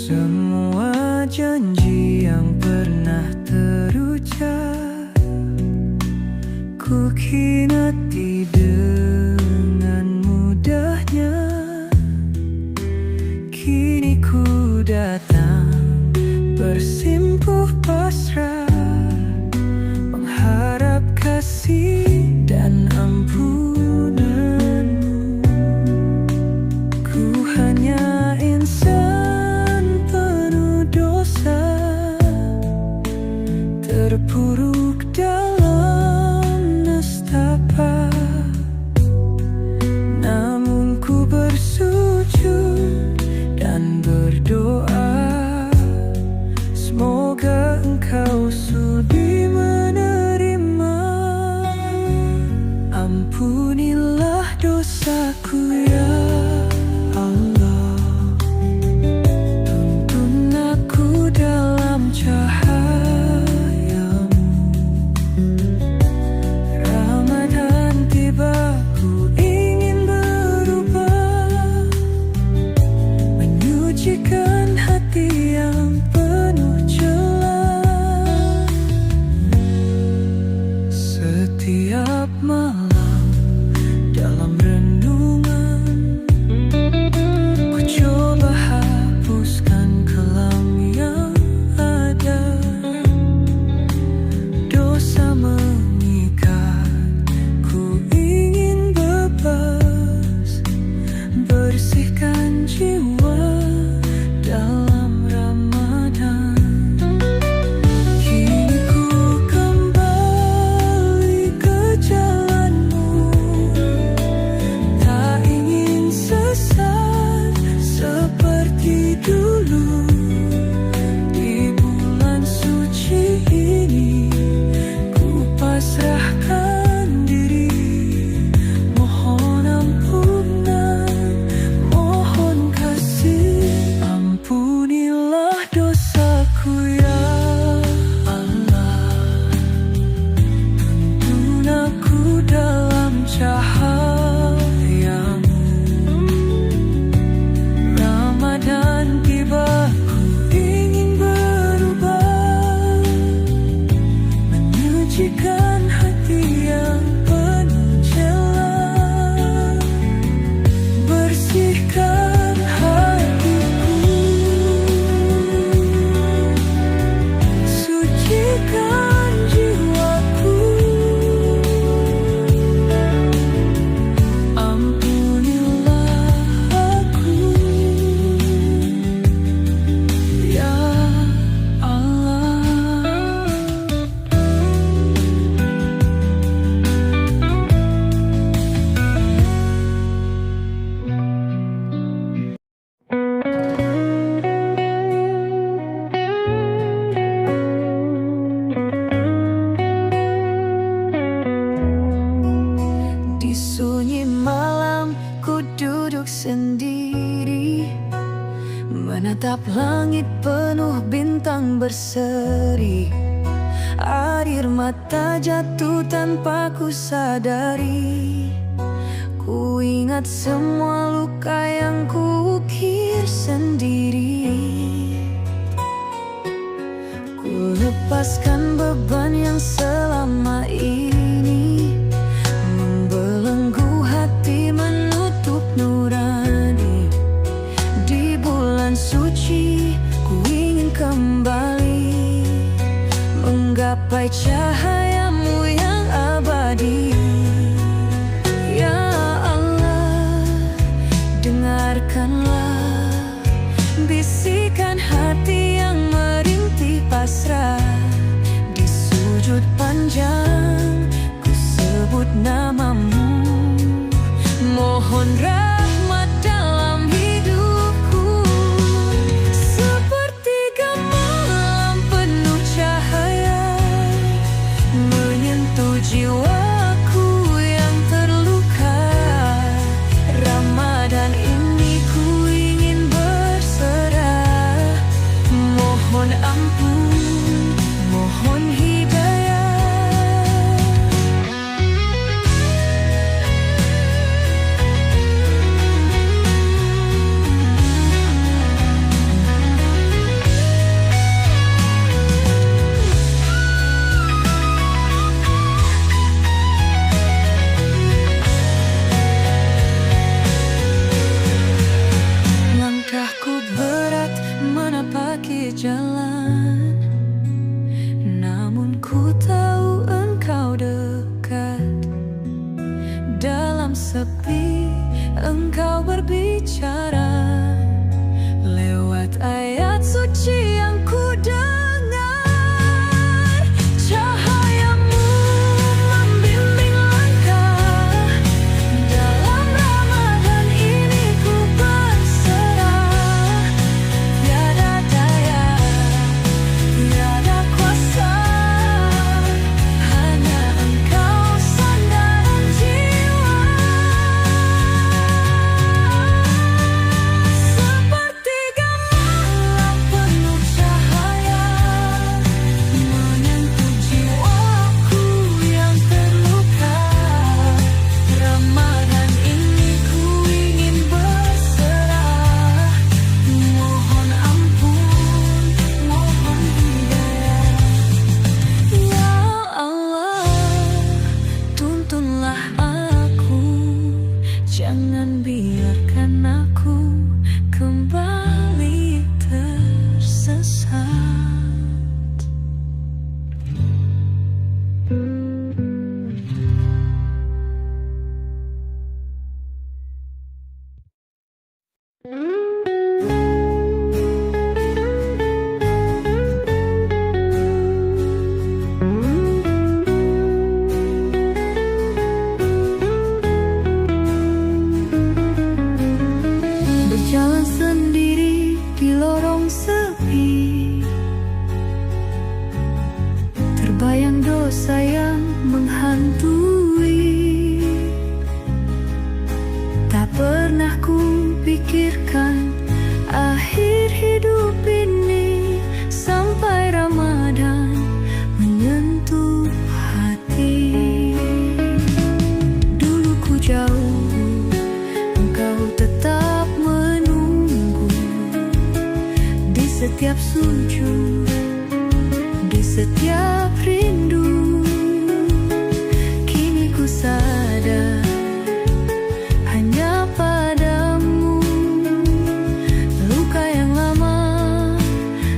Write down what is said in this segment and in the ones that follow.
Semua janji yang pernah terucap ku khianati dengan mudahnya. Kini ku datang bersimpuh pasrah, mengharap kasih dan ampunanmu. Ku hanya insan penuh dosa, terpuruk dalam nestapa. Namun ku bersujud dan berdoa, semoga Engkau sudi menerima. Ampunilah dosaku ya Allah, tuntun aku dalam cahayamu. Ramadan tiba, ku ingin berubah, menyucikan hati yang penuh celah. Setiap malam dalam renungan, ku coba hapuskan kelam yang ada. Dosa mengikat, ku ingin bebas, bersihkan jiwa dalam Ramadan. Kini ku kembali ke jalanmu, tak ingin sesat seperti dulu. Di bulan suci ini ku pasrahkan diri, mohon ampunan, mohon kasih. Ampunilah dosaku ya Allah, tuntun aku dalam cahayamu. Ramadan tiba, ku ingin berubah, menyucikan hati yang penuh celah. Bersihkan hatiku, sucikan jiwaku. Ampunilah aku ya Allah. Di sunyi malam ku duduk sendiri, menatap langit penuh bintang berseri. Air mata jatuh tanpa ku sadari, ku ingat semua luka yang ku ukir sendiri. Ku lepaskan beban yang selama ini membelenggu hati, menutup nurani. Di bulan suci ku ingin kembali, menggapai cahayamu yang abadi. Ya Allah, dengarkanlah bisikan hati yang merintih pasrah. Di sujud panjang ku sebut namamu, mohon rahmat dalam hidupku. Sepertiga malam penuh cahaya menyentuh jiwaku. berjalan, namun ku tahu engkau dekat. Dalam sepi engkau berbicara lewat ayat suci yang ku dengar. Cahayamu membimbing langkah, dalam Ramadan ini ku berserah. Tiada daya, tiada kuasa, hanya engkau sandaran jiwa. Sepertiga malam penuh cahaya menyentuh jiwaku yang terluka. Ramadan ini ku ingin berserah, mohon ampun, mohon hidayah. Ya Allah, tuntunlah aku, jangan biarkan aku kembali tersesat. Berjalan sendiri di lorong sepi, terbayang dosa yang menghantui. Tak pernah ku pikirkan akhir hidup ini, sampai Ramadan menyentuh hati. Dulu ku jauh, engkau tetap menunggu di setiap sujud, di setiap rindu. Kini ku sadar hanya padamu luka yang lama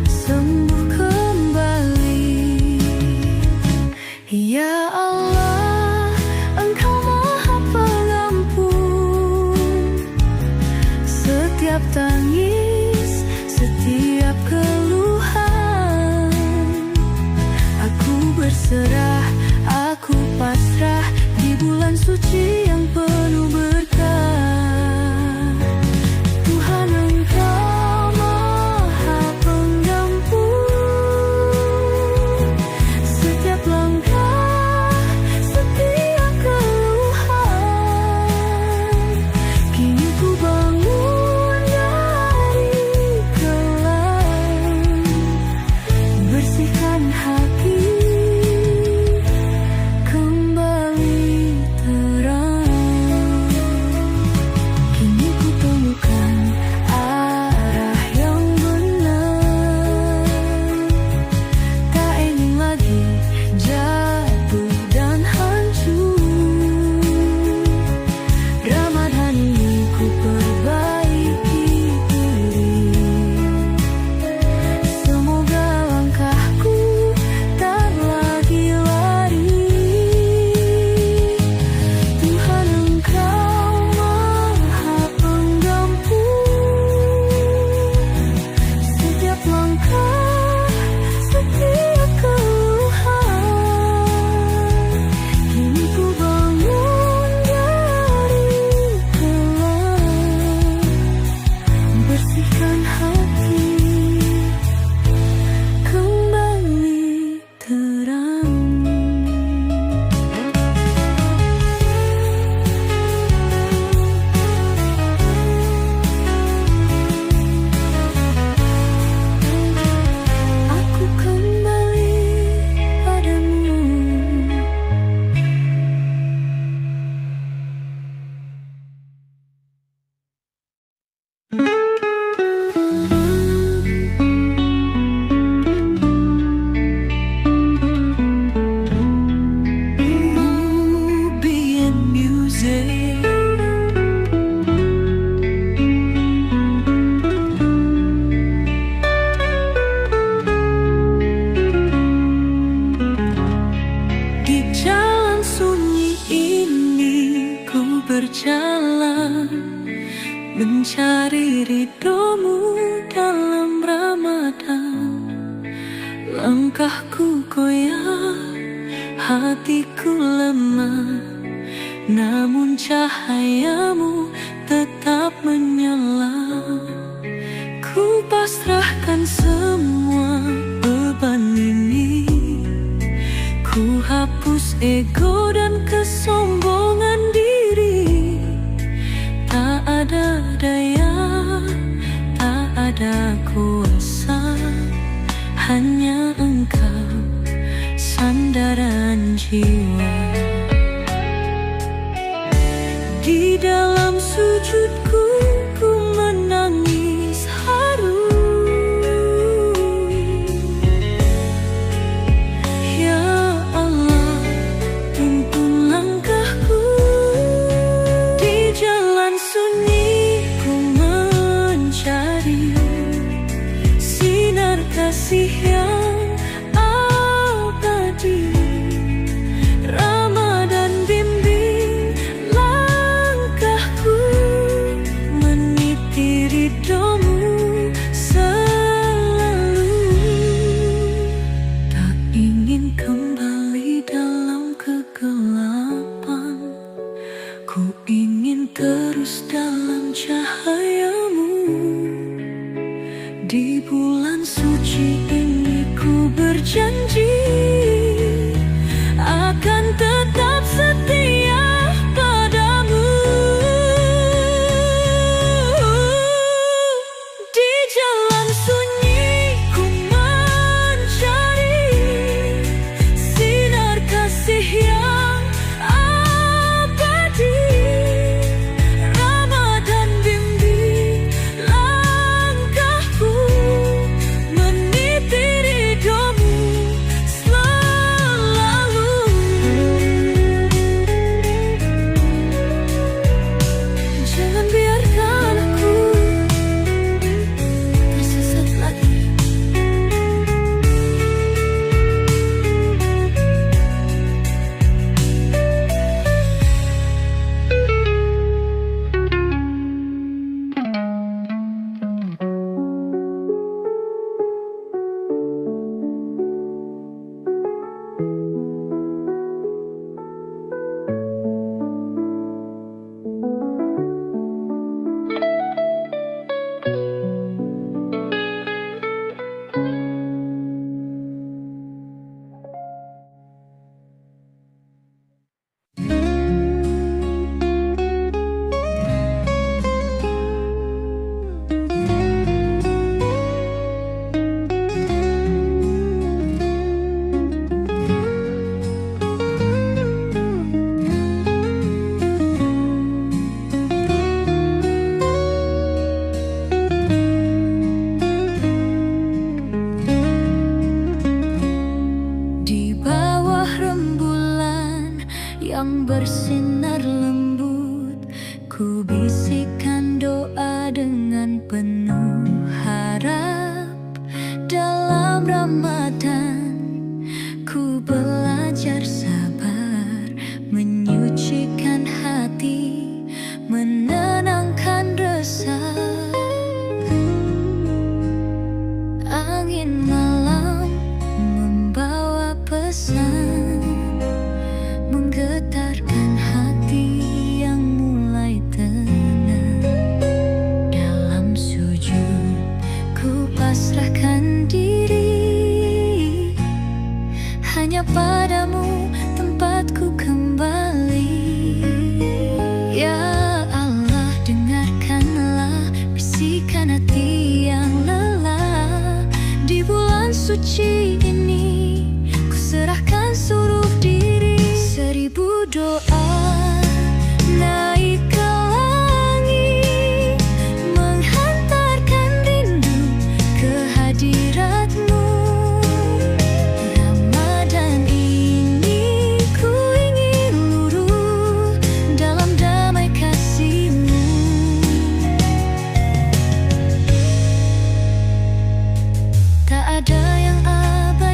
sembuh kembali. Ya Allah, engkau maha pengampun, setiap tangis, setiap keluhan. Aku berserah, aku pasrah di bulan suci yang penuh berkah. Tuhan, engkau maha pengampun, setiap langkah, setiap keluhan. Kini ku bangun dari kelam, mencari ridhomu dalam Ramadan. Langkahku goyah, hatiku lemah, namun cahayamu tetap menyala. Ku pasrahkan semua beban ini, ku hapus ego dan kesombongan diri. Tak ada daya, tak ada kuasa, hanya Engkau sandaran jiwa. Di dalam sujudku ku menangis haru. Ya Allah, tuntun langkahku. Di jalan sunyi ku mencari sinar kasih yang abadi. Ramadan bimbing langkahku, meniti ridhomu selalu. Tak ingin kembali dalam kegelapan, ku ingin terus dalam cahayamu. Di bulan suci ini ku berjanji akan tetap setia padamu. Di jalan sunyi ku mencari sinar kasih yang abadi. Ramadan bimbing langkahku, meniti ridhomu selalu. Jangan biarkan aku tersesat lagi. Di bawah rembulan yang bersinar lembut, ku bisikan doa dengan penuh harap. Dalam Ramadan ku belajar sabar, menyucikan hati, menenangkan resah. Angin malam membawa pesan, menggetarkan hati yang mulai tenang. Dalam sujud ku pasrahkan diri, hanya padamu tempatku kembali. Ya Allah, dengarkanlah bisikan hati yang lelah. Di bulan suci ini ku serahkan seluruh diri. 1000 doa naik ke langit, menghantarkan rindu ke hadiratmu. Ramadan ini ku ingin luruh dalam damai kasih-Mu. Tak ada yang abadi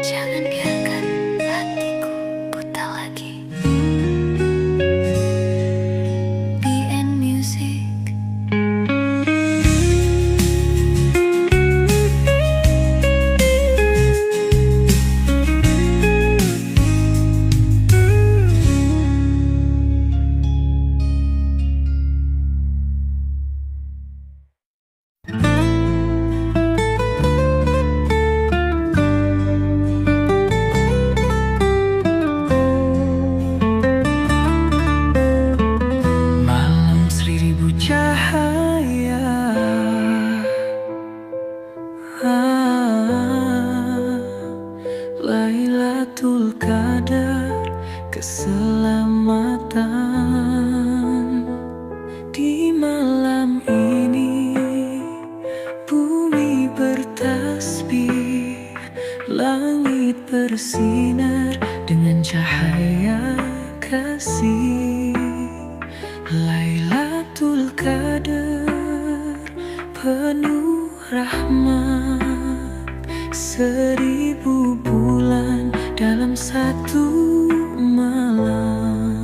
Jangan biarkan hatiku buta lagi. BN Music. Malam seribu cahaya, Lailatul Qadar, keselamatan. Di malam ini bumi bertasbih, langit bersinar dengan cahaya kasih. Lailatul Qadar penuh rahmat, 1000 bulan dalam satu malam.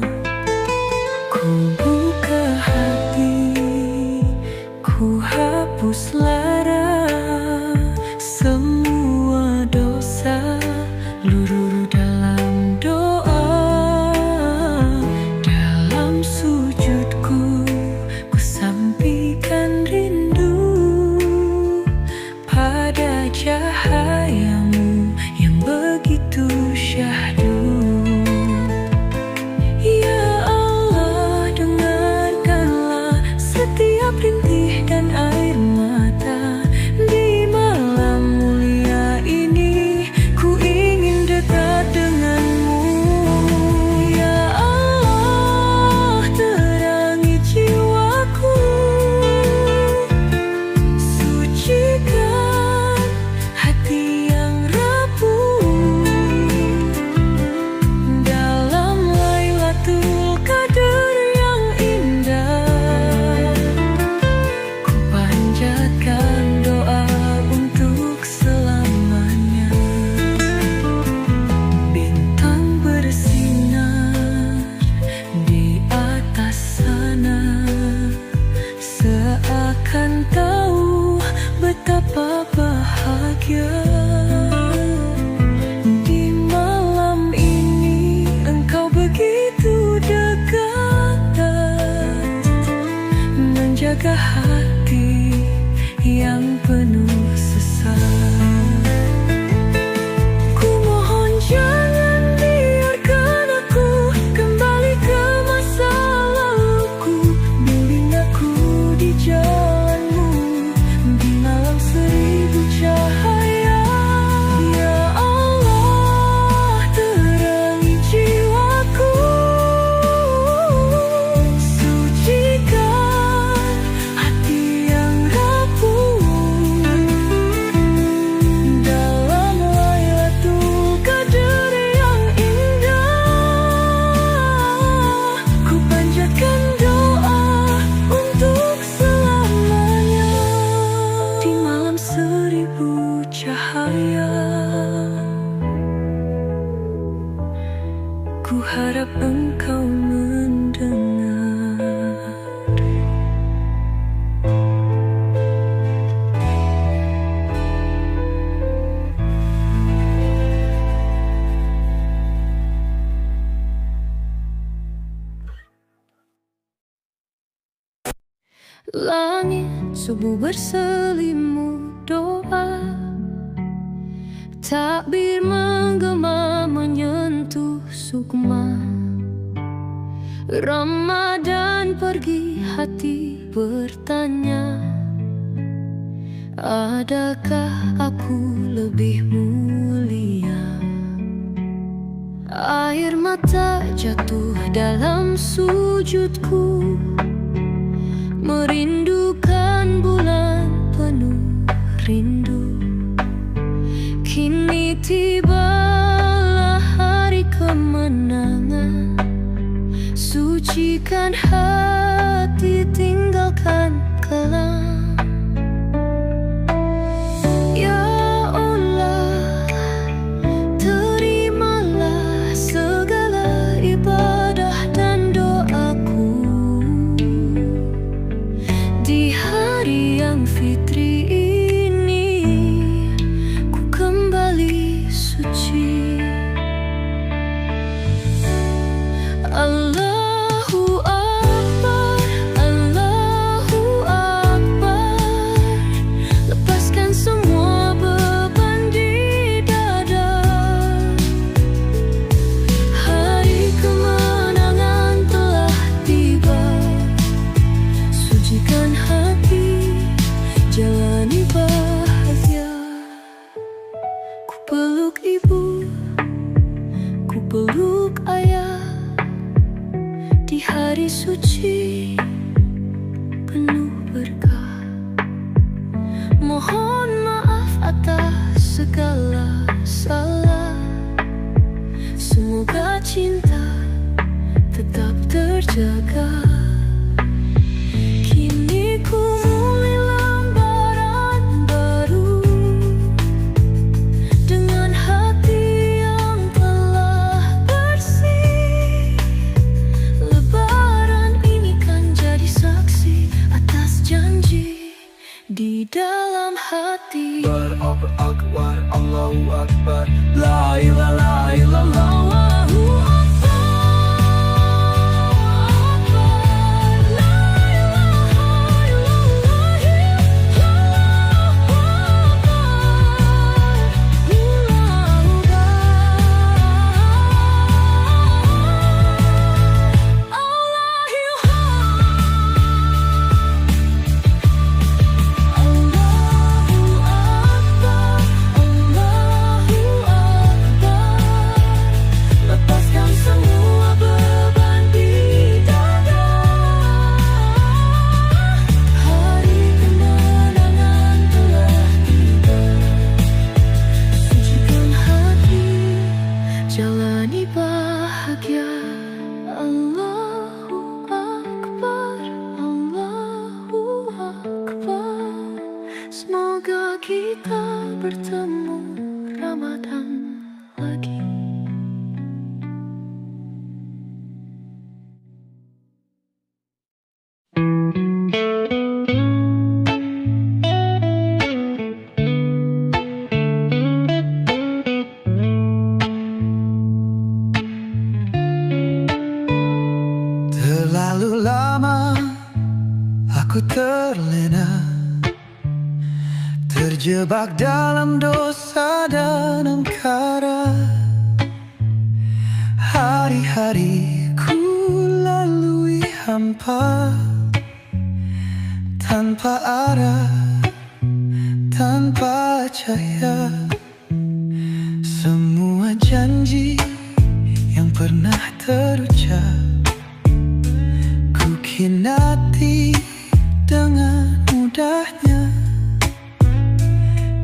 Ku buka hati, ku hapus lara, semua dosa luruh dalam doa. Dalam sujudku, ku sampaikan rindu pada cahayamu yang begitu syahdu. Ya Allah, dengarkanlah setiap rintih dan air mata. Di malam mulia ini, ku ingin dekat denganmu. Ya Allah, terangi jiwaku, sucikan hati yang rapuh. Dalam Lailatul Qadar yang indah, ku panjatkan doa untuk selamanya. Bintang bersinar di atas sana, seakan tahu betapa bahagia. Di malam ini engkau begitu dekat, menjaga hati yang penuh sesat. Ku mohon jangan biarkan aku kembali ke masa laluku. Bimbing aku di jalanmu di malam 1000 cahaya. Ya Allah, terangi jiwaku, sucikan hati yang rapuh. Dalam Lailatul Qadar yang indah, ku panjatkan doa untuk selamanya. Di malam 1000 cahaya, ku harap engkau mendengar. Langit subuh berselimut doa, takbir menggema menyentuh sukma. Ramadan pergi, hati bertanya, adakah aku lebih mulia? Air mata jatuh dalam sujudku, merindukan bulan penuh rindu. Kini tibalah hari kemenangan, sucikan hati, tinggalkan kelam. Ya Allah, ibu, ku peluk ayah di hari suci penuh berkah. Mohon maaf atas segala salah, semoga cinta tetap terjaga. Kini ku mulai lembaran baru dengan hati yang telah bersih. Lebaran ini kan jadi saksi atas janji di dalam hati. Akbar, Allahu Akbar, la ilaha illallah. Jalani bahagia. Allahu Akbar, Allahu Akbar. Semoga kita bertemu Ramadan lagi. Terlalu lama aku terlena, terjebak dalam dosa dan angkara. Hari-hari ku lalui hampa, tanpa arah, tanpa cahaya. Semua janji yang pernah terucap khianati dengan mudahnya.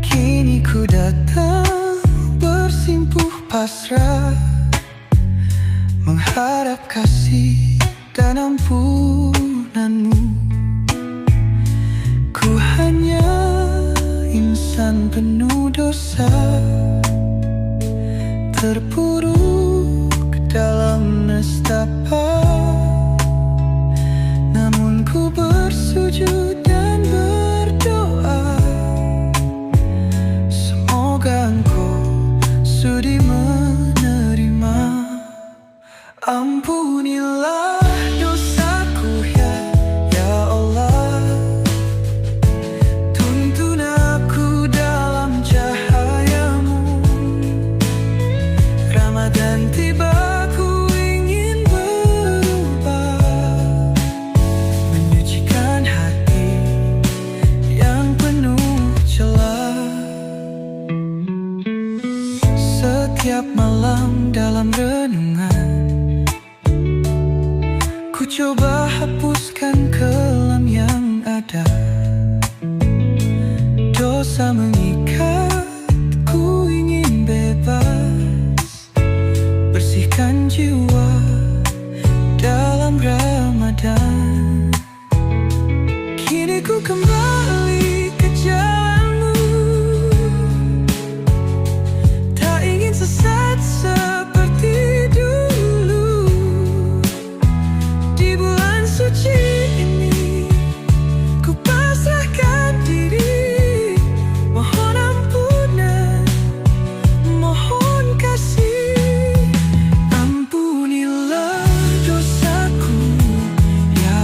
Kini ku datang bersimpuh pasrah, mengharap kasih dan ampunanmu. Ku hanya insan penuh dosa, terpuruk dalam nestapa. Ku bersujud dan berdoa, semoga Engkau sudi menerima. Ampunilah dosaku ya Allah, tuntun aku dalam cahayamu. Ramadan tiba, setiap malam dalam renungan ku coba hapuskan kelam yang ada. Dosa mengikat, ku ingin bebas, bersihkan jiwa dalam Ramadan. Kini ku kembali ke jalanmu, sesat seperti dulu. Di bulan suci ini ku pasrahkan diri, mohon ampunan, mohon kasih. Ampunilah dosaku ya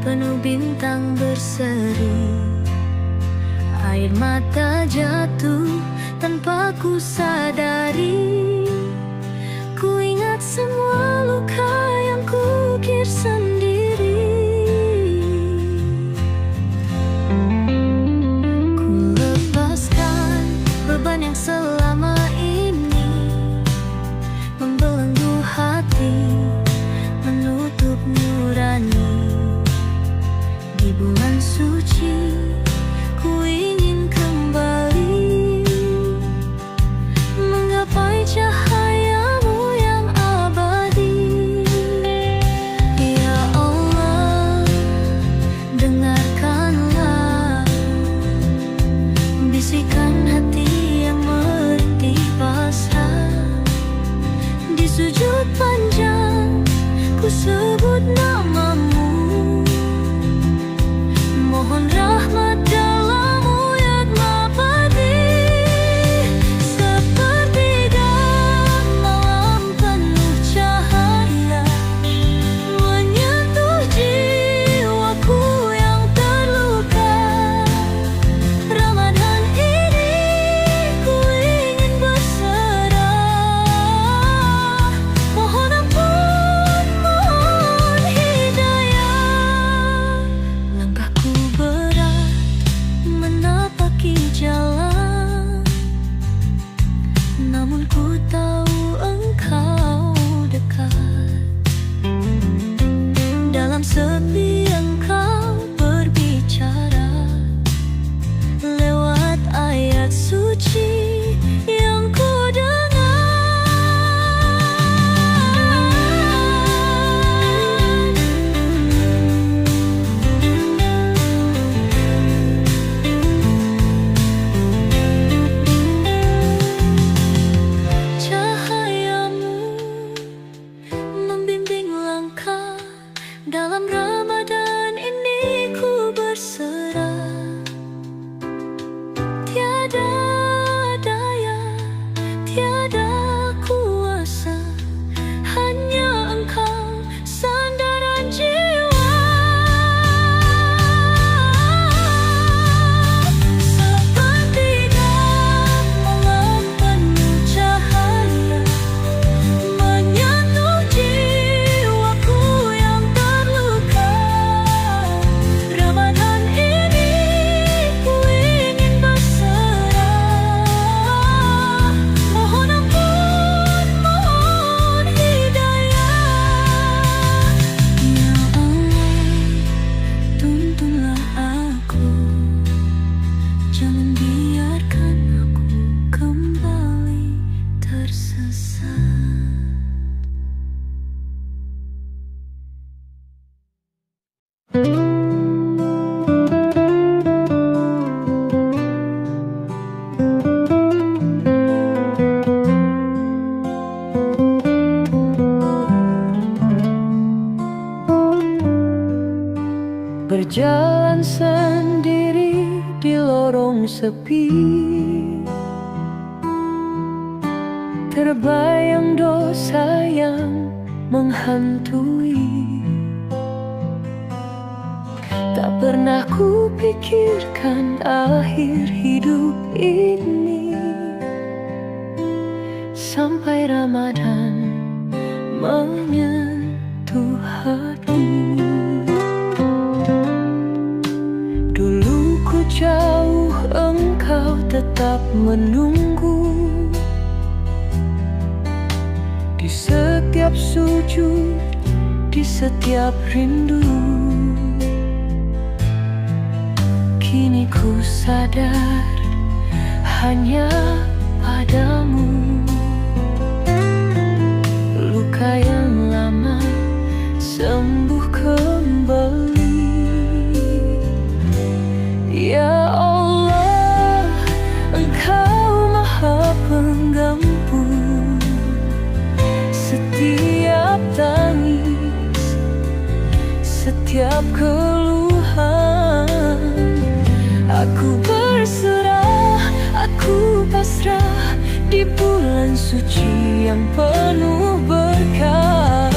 penuh bintang berseri. Air mata jatuh tanpa ku sadari. Ku ingat semua luka yang kukir sendiri. Ku lepaskan beban yang selama ini membelenggu hati, menutup nurani. Di bulan suci ku ingin kembali menggapai cahayamu yang abadi. Ya Allah, dengarkanlah bisikan hati yang merintih pasrah. Di sujud panjang ku sebut namamu, mohon rahmat dalam uyat abadi. Sepertiga malam penuh cahaya menyentuh jiwaku yang terluka. Ramadan ini ku ingin berserah. Mohon ampun, mohon hidayah. Langkahku berat menapaki jalan, namun ku tahu engkau dekat. Dalam sepi engkau berbicara lewat ayat suci yang ku dengar. Cahayamu membimbing langkah. Dalam Ramadan ini ku berserah. Tiada daya, tiada kuasa, hanya engkau sandaran jiwa. Sepertiga malam penuh cahaya menyentuh jiwaku yang terluka. Ramadan ini ku ingin berserah. Mohon ampun, mohon hidayah. Ya Allah, tuntunlah aku, jangan biarkan aku kembali tersesat. Berjalan sendiri di lorong sepi, terbayang dosa yang menghantui. Tak pernah kupikirkan akhir hidup ini, sampai Ramadan menyentuh hati. Dulu ku jauh, engkau tetap menunggu. Di setiap sujud, di setiap rindu. Kini ku sadar hanya padamu. Luka yang lama sembuh kembali. Ya Allah, Engkau Maha Penggampun setiap tangis, setiap keluhan. Aku berserah, aku pasrah di bulan suci yang penuh berkah.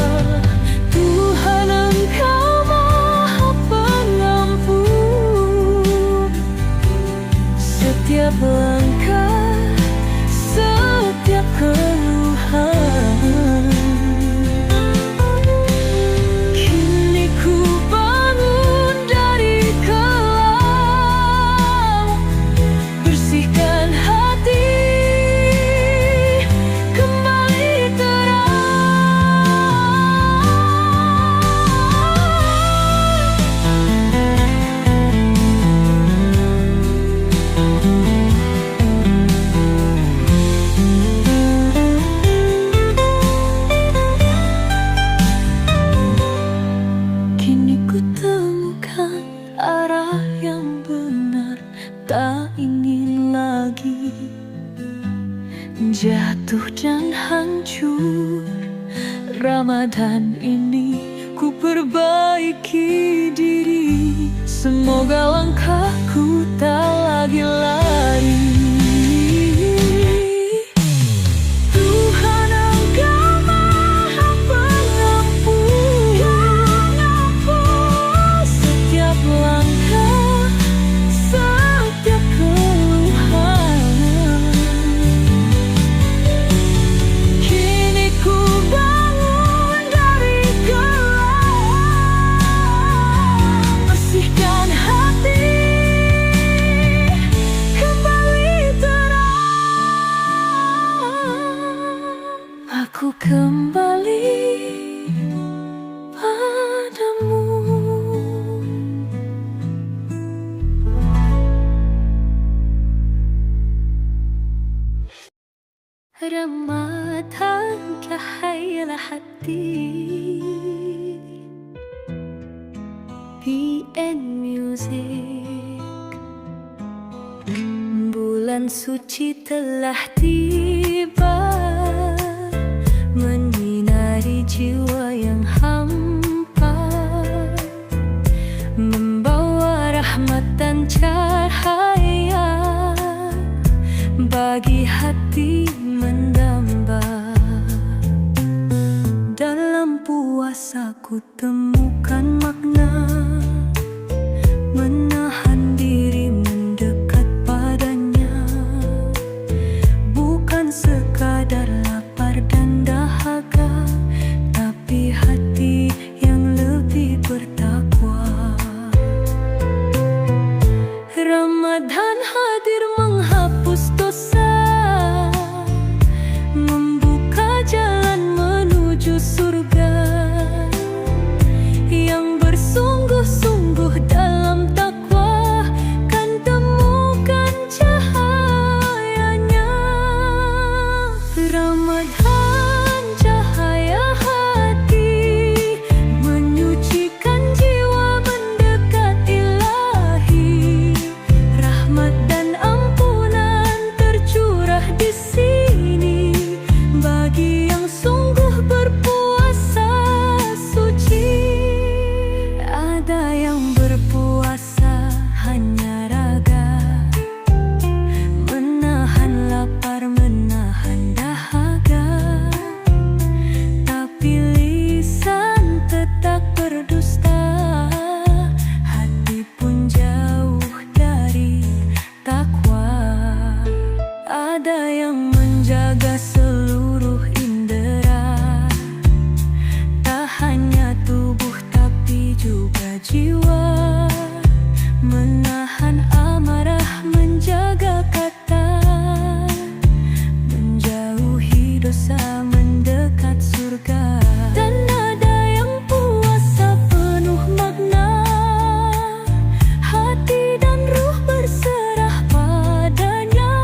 Tuhan, Engkau Maha Penggampun. ku temukan arah yang benar, tak ingin lagi jatuh dan hancur. Ramadan ini ku perbaiki diri, semoga langkahku tak lagi lari. Tuhan Engkau Maha Pengampun, setiap langkah, setiap keluhan. Kini ku bangun dari gelap, bersihkan hati, kembali terang. Aku kembali padamu. Ramadan cahaya hati, PN Music. Bulan suci telah tiba, menyinari jiwa yang hampa, membawa rahmat dan cahaya bagi hati mendamba. Dalam puasa ku temukan makna, menahan diri mendekat padanya, bukan sekadar lapar dan dahaga, tapi hati yang lebih bertakwa. Ramadan hadir menghapus dosa, membuka jalan menuju surga. Yang bersungguh-sungguh dalam takwa kan temukan cahayanya. Ramadan cahaya hati, menyucikan jiwa mendekat ilahi. Rahmat dan ampunan tercurah di sini bagi yang sungguh berpuasa suci. Ada yang berpuasa hanya raga, menahan lapar, menahan dahaga, tapi lisan tetap berdusta, hati pun jauh dari takwa. Ada yang menjaga seluruh indera, tak hanya tubuh tapi juga jiwa, menahan amarah, menjaga kata, menjauhi dosa, mendekat surga. Dan ada yang puasa penuh makna, hati dan ruh berserah padanya,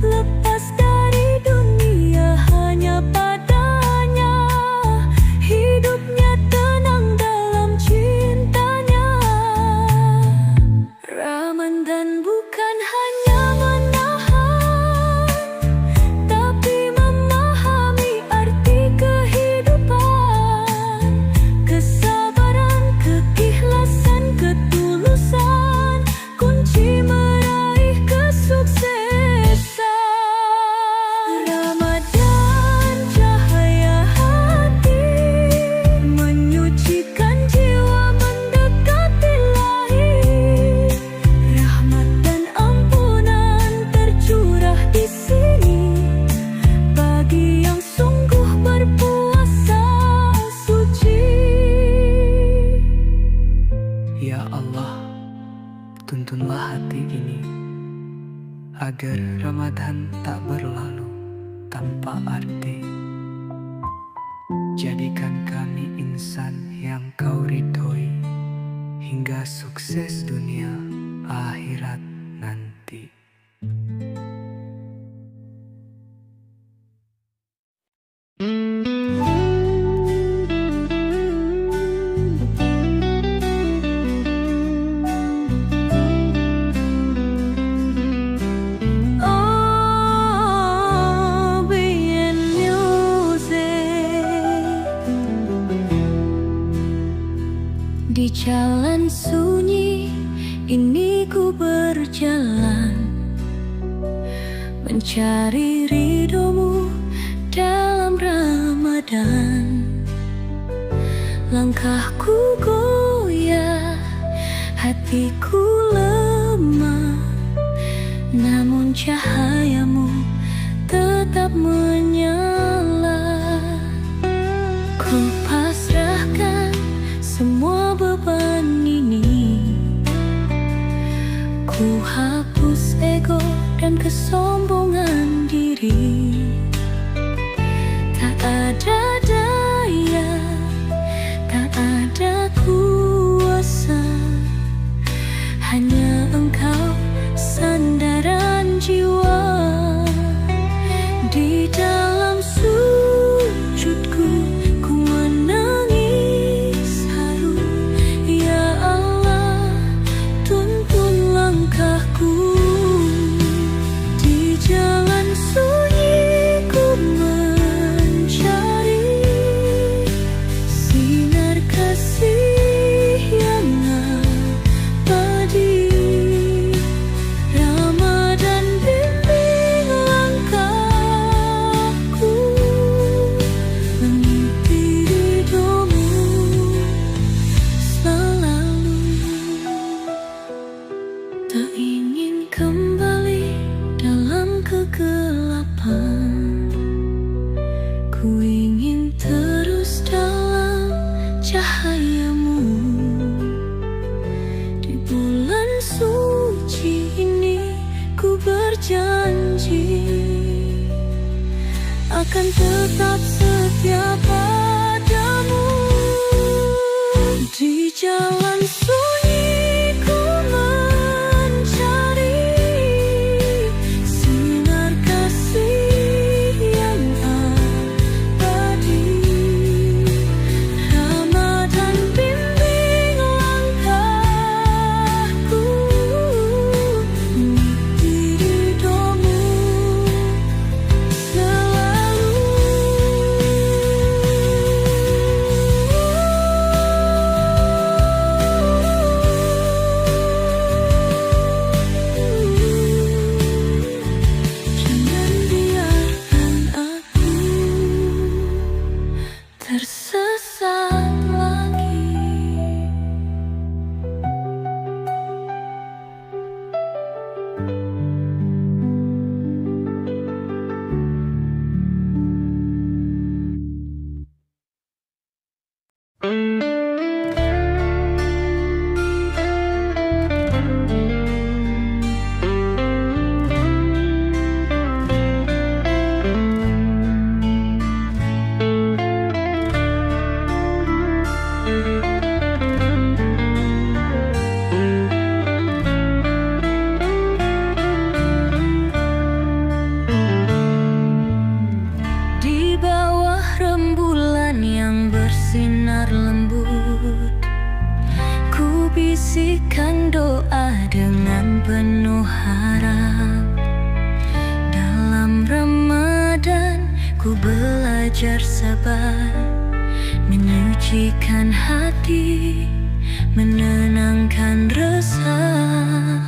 lepas dari dunia hanya padanya, hidupnya tenang dalam cintanya. Ramadan bukan hanya menahan, tapi memahami arti kehidupan, kesabaran, keikhlasan, ketulusan, kunci meraih kesuksesan. Ramadan cahaya hati, menyucikan jiwa mendekat ilahi. Rahmat dan ampunan tercurah di sini bagi yang sungguh berpuasa suci. Ya Allah, tuntunlah hati ini agar Ramadan tak berlalu tanpa arti. Jadikan kami insan yang Kau ridhoi, hingga sukses dunia akhirat nanti. Di jalan sunyi ini ku berjalan, mencari ridhomu dalam Ramadan. Langkahku goyah, hatiku lemah, namun cahayamu tetap menyala. Ku pasrahkan semua beban ini, ku hapus ego dan kesombongan diri. Tak ada daya, tak ada kuasa, hanya Engkau sandaran jiwa. Di dalam sujudku ku menangis haru, ya Allah tuntun langkahku. Di jalan sunyi ku mencari sinar kasih yang abadi. Ramadan bimbing langkahku, mengikuti ridhomu selalu. Tak ingin kembali dalam kegelapan, ku ingin terus dalam cahayamu. Di bulan suci ini ku berjanji akan tetap setia padamu. Di jalan sunyi ku mencari sinar kasih yang abadi. Ramadan bimbing langkahku, mengikuti ridhomu selalu. Jangan biarkan aku tersesat lagi. Di bawah rembulan yang bersinar lembut, ku bisikkan doa dengan penuh harap. Dalam Ramadan ku belajar sabar, menyucikan hati, menenangkan resah.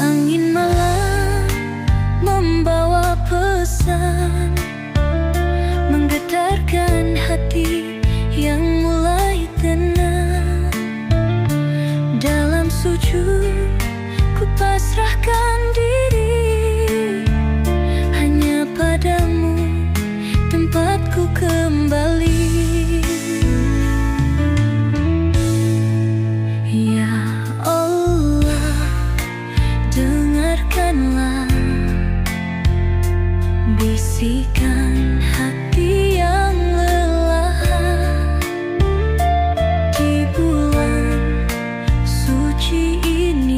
Angin malam membawa pesan, menggetarkan hati yang mulai tenang. Dalam sujud ku pasrahkan diri, hanya padamu tempatku kembali. Ya Allah, dengarkanlah bisikan hati yang lelah. Di bulan suci ini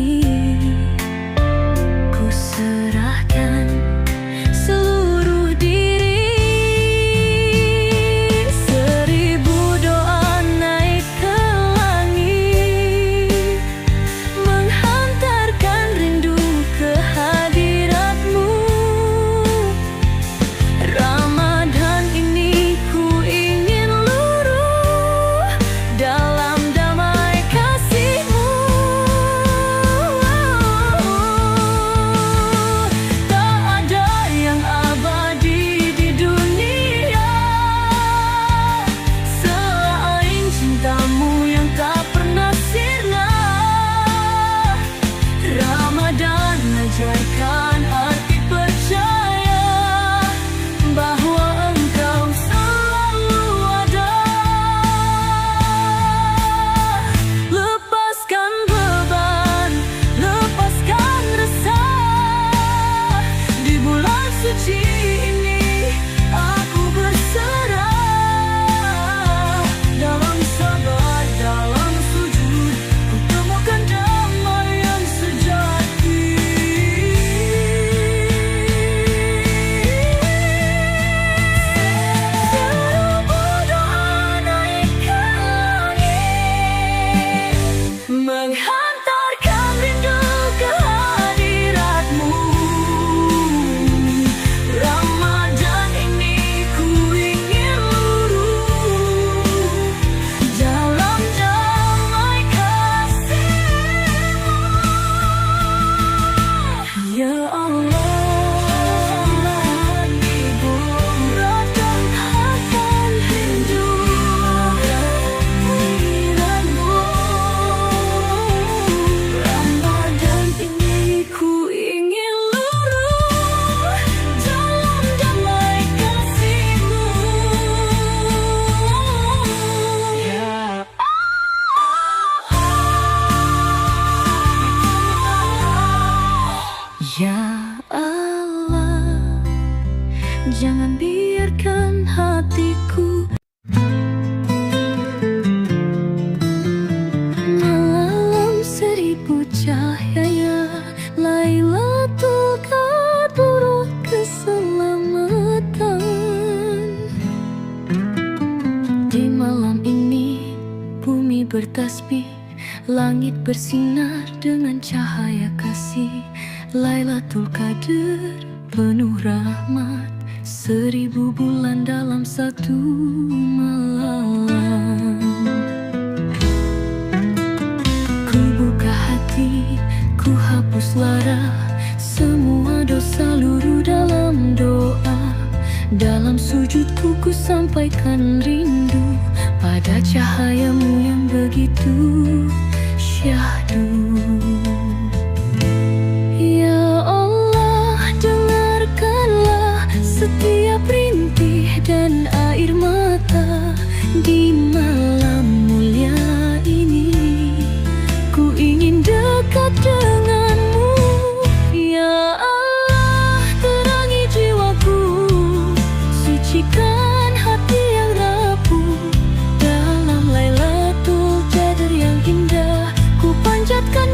bertasbih, langit bersinar dengan cahaya kasih. Lailatul Qadar penuh rahmat, 1000 bulan dalam satu malam. Ku buka hati, ku hapus lara, semua dosa luruh dalam doa. Dalam sujudku ku sampaikan rindu pada cahayamu yang begitu syahdu. Ya Allah, dengarkanlah setiap rintih dan air mata di malam mulia ini. Ku ingin dekat denganmu, ya Allah, terangi jiwaku, sucikan hati yang rapuh. Dalam Lailatul Qadar yang indah, ku panjatkan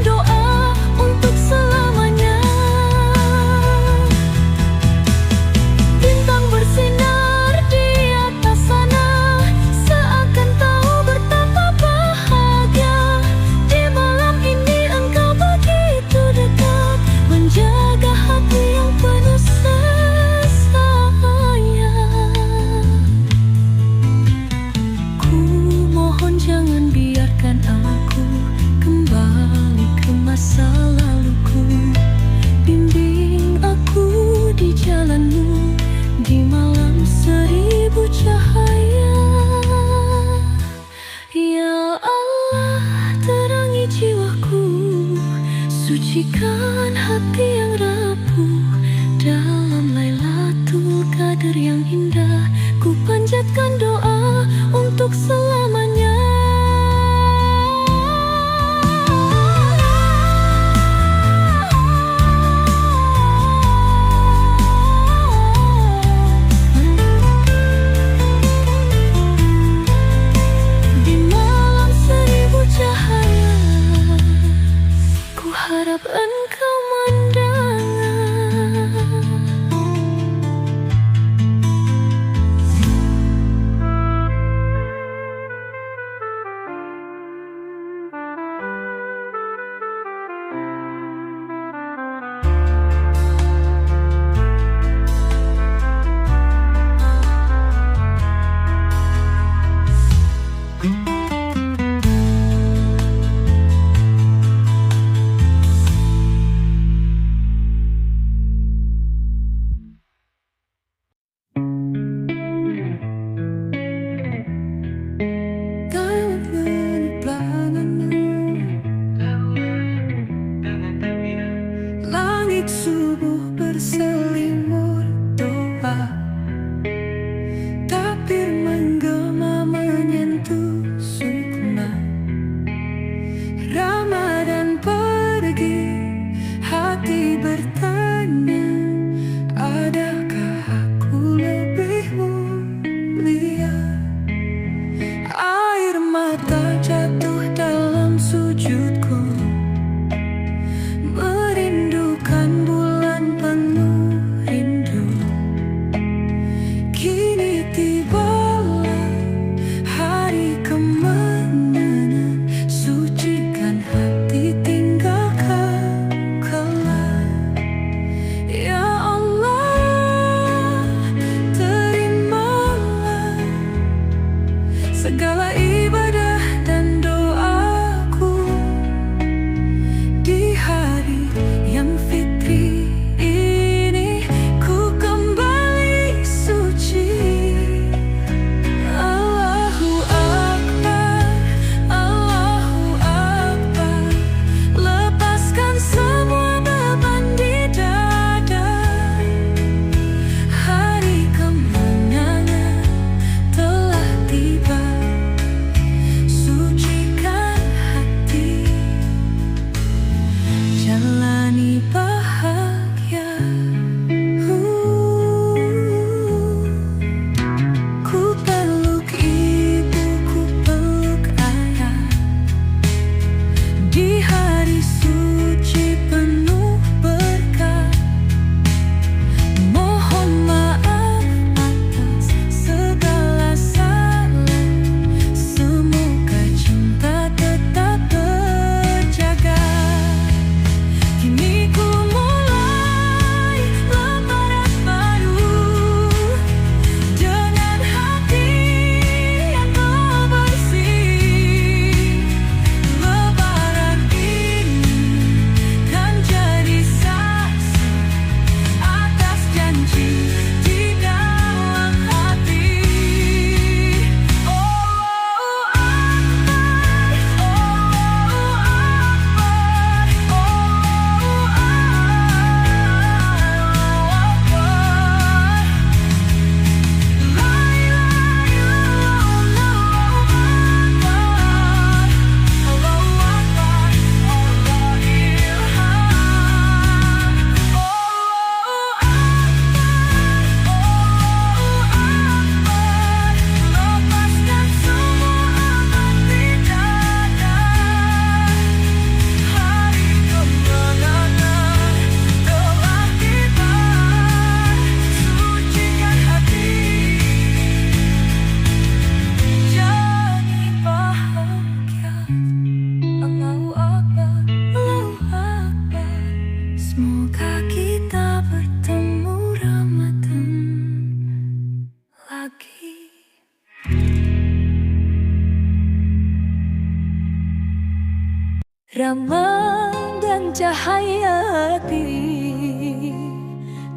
Rama dan cahaya hati.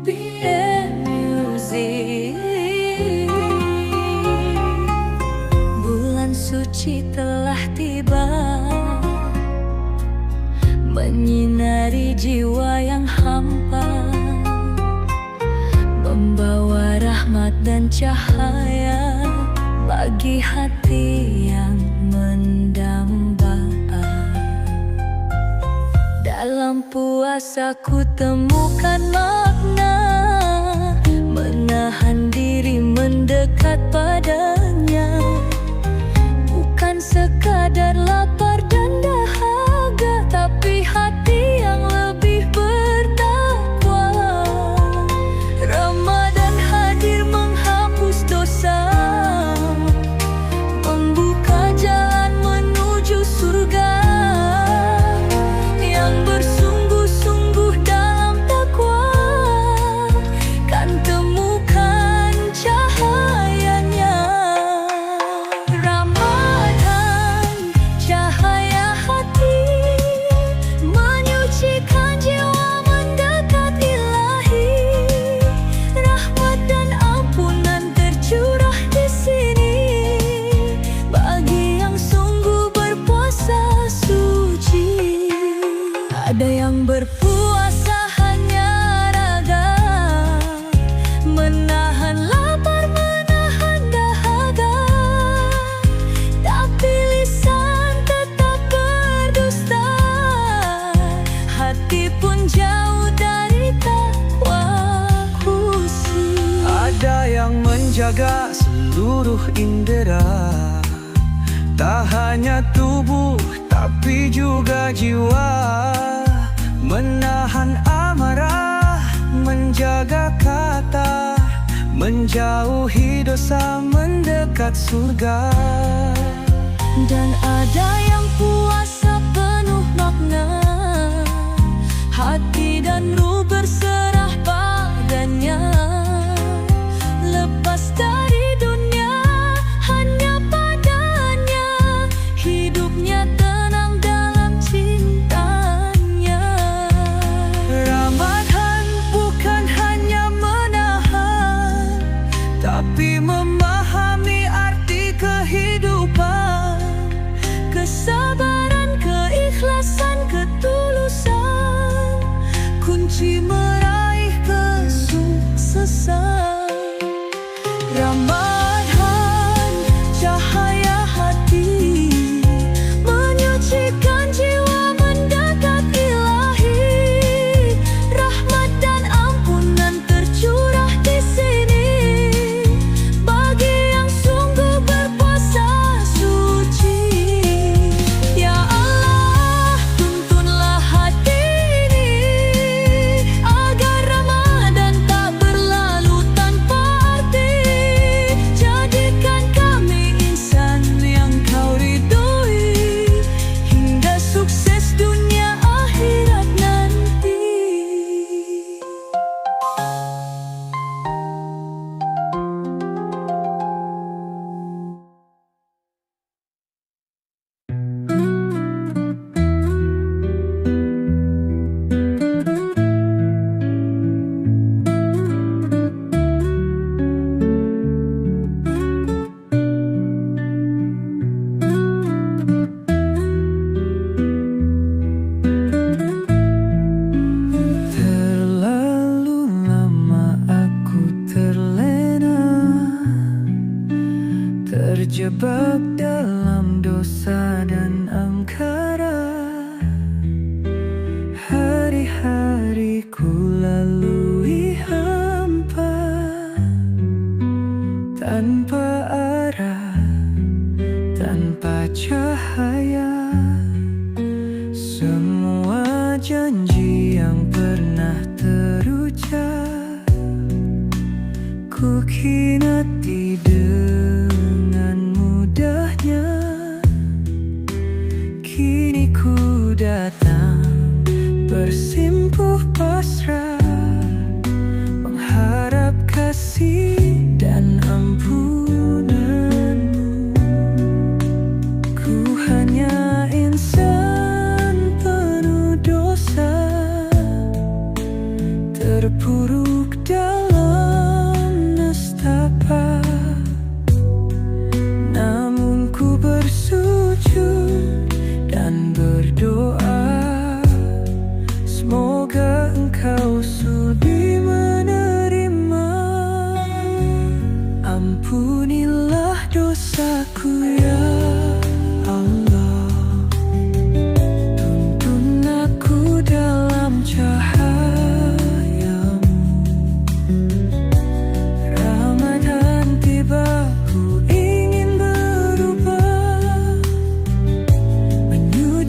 BM Music. Bulan suci telah tiba, menyinari jiwa yang hampa, membawa rahmat dan cahaya bagi hati yang mendamba. Dalam puasa ku temukan makna, menahan diri mendekat padanya, bukan sekadar lapar dan dahaga, tapi hati yang lebih bertakwa. Ramadan hadir menghapus dosa, membuka jalan menuju surga. Yang bersungguh-sungguh dalam takwa kan temukan cahayanya. Ramadan, cahaya hati, menyucikan jiwa mendekat Ilahi. Rahmat dan ampunan tercurah di sini bagi yang sungguh berpuasa suci. Ada yang berpuasa hanya raga, menahan lapar, menahan dahaga, tapi lisan tetap berdusta, hati pun jauh dari takwa khusyuk. Ada yang menjaga seluruh indera, tak hanya tubuh tapi juga jiwa, menahan amarah, menjaga kata, menjauhi dosa, mendekat surga. Dan ada yang puasa penuh makna, hati dan ruh berserah padanya, lepas dari dunia hanya padanya, hidupnya tenang dalam cintanya. Ramadan bukan hanya menahan, tapi memahami arti kehidupan, kesabaran, keikhlasan, ketulusan, kunci meraih kesuksesan. Ramadan, cahaya hati, menyucikan jiwa mendekat Ilahi. Rahmat dan ampunan tercurah di sini bagi yang sungguh berpuasa suci. Ya Allah, tuntunlah hati ini agar Ramadan tak berlalu tanpa arti. Jadikan kami insan yang Kau ridhoi, hingga sukses dunia akhirat nanti. Terlalu lama aku terlena, terjebak dalam dosa dan angkara. Hari-hari ku lalui hampa, tanpa arah, tanpa cahaya. Semua janji yang pernah terucap ku khinati dengan mudahnya. Kini ku datang bersimpuh pasrah, mengharap kasih dan ampunanmu. Ku hanya insan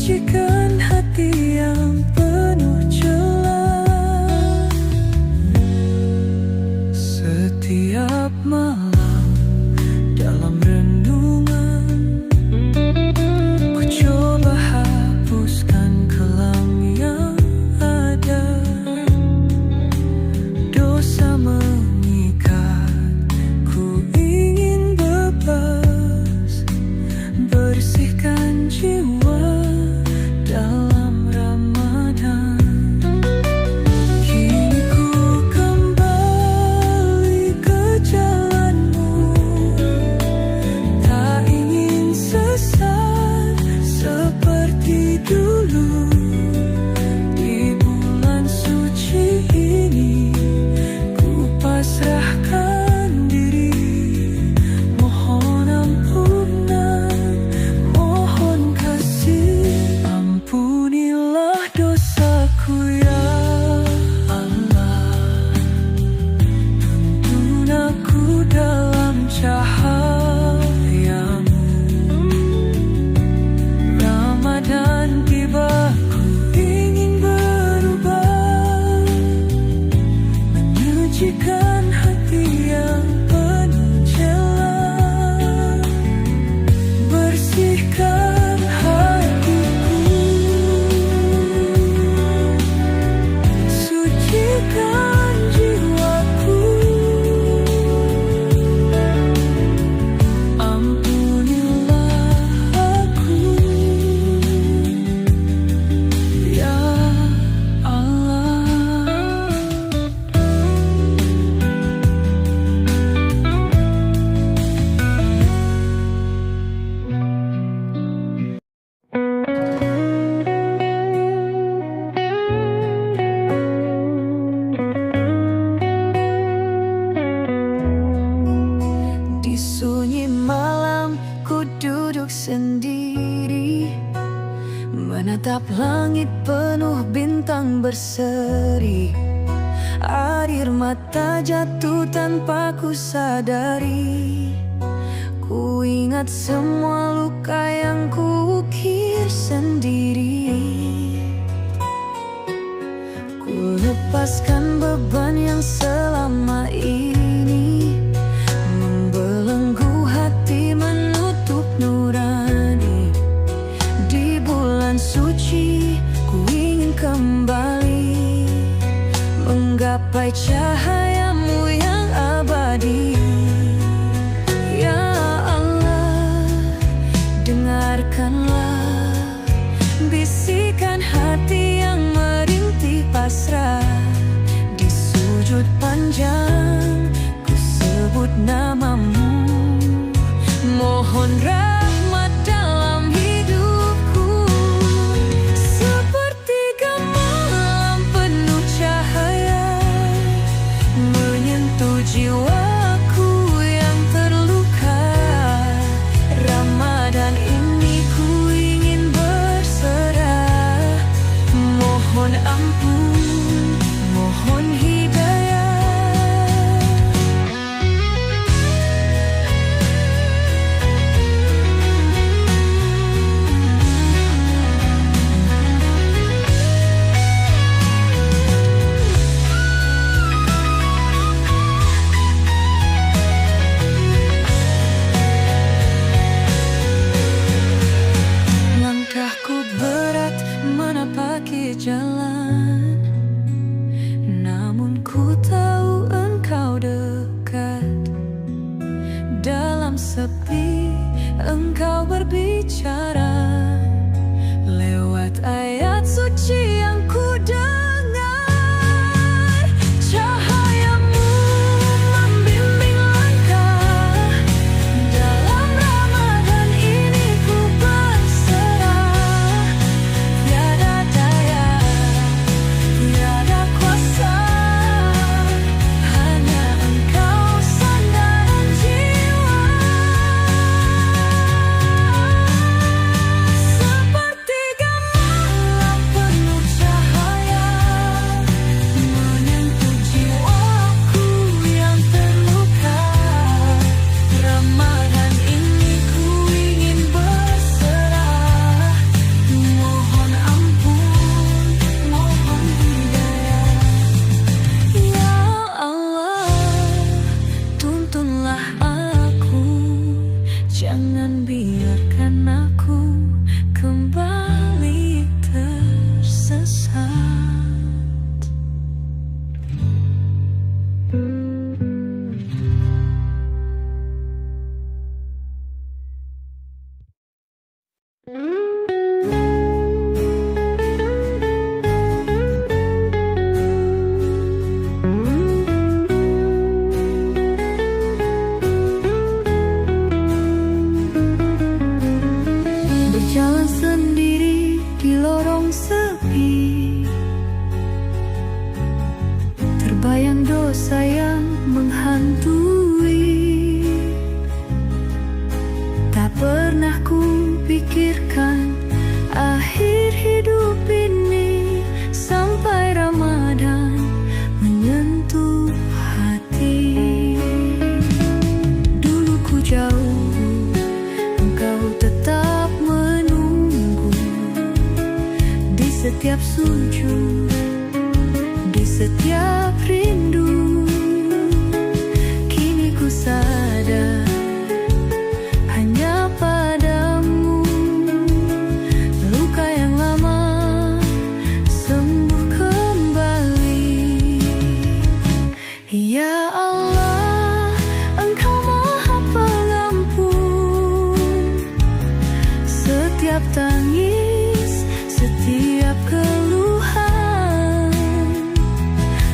menyucikan hati yang penuh celah. Setiap malam dalam renungan, ku coba hapuskan kelam yang ada. Dosa mengikat, ku ingin bebas, bersihkan jiwa dalam Ramadan. Kini ku kembali ke jalanmu, tak ingin sesat seperti dulu. Di bulan suci ini ku pasrahkan diri, mohon ampunan, mohon kasih. Ampunilah dosaku ya Allah, tuntun aku dalam cahayamu. Ramadan tiba, ku ingin berubah, menyucikan hati yang penuh celah, bersihkan hatiku, sucikan jiwaku. Ampunilah aku ya Allah. Di sunyi malam ku duduk sendiri, menatap langit penuh bintang berseri. Air mata jatuh tanpa ku sadari, ku ingat semua luka yang ku ukir sendiri. Ku lepaskan beban yang selama ini membelenggu hati, menutup nurani. Di bulan suci ku ingin kembali menggapai cahayamu yang abadi. Ya Allah, dengarkanlah bisikan hati yang merintih pasrah. Di sujud panjang ku sebut namamu, mohon rahmat dalam hidupku. Sepertiga malam penuh cahaya menyentuh jiwaku. berjalan sendiri di lorong sepi, terbayang dosa yang menghantui. Tak pernah ku pikirkan akhir hidup ini, sampai Ramadan menyentuh hati. Dulu ku jauh, engkau tetap menunggu di setiap sujud, di setiap rindu. Kini ku sadar hanya padamu luka yang lama sembuh kembali. Ya Allah, Engkau Maha Pengampun, setiap tangis, setiap keluhan.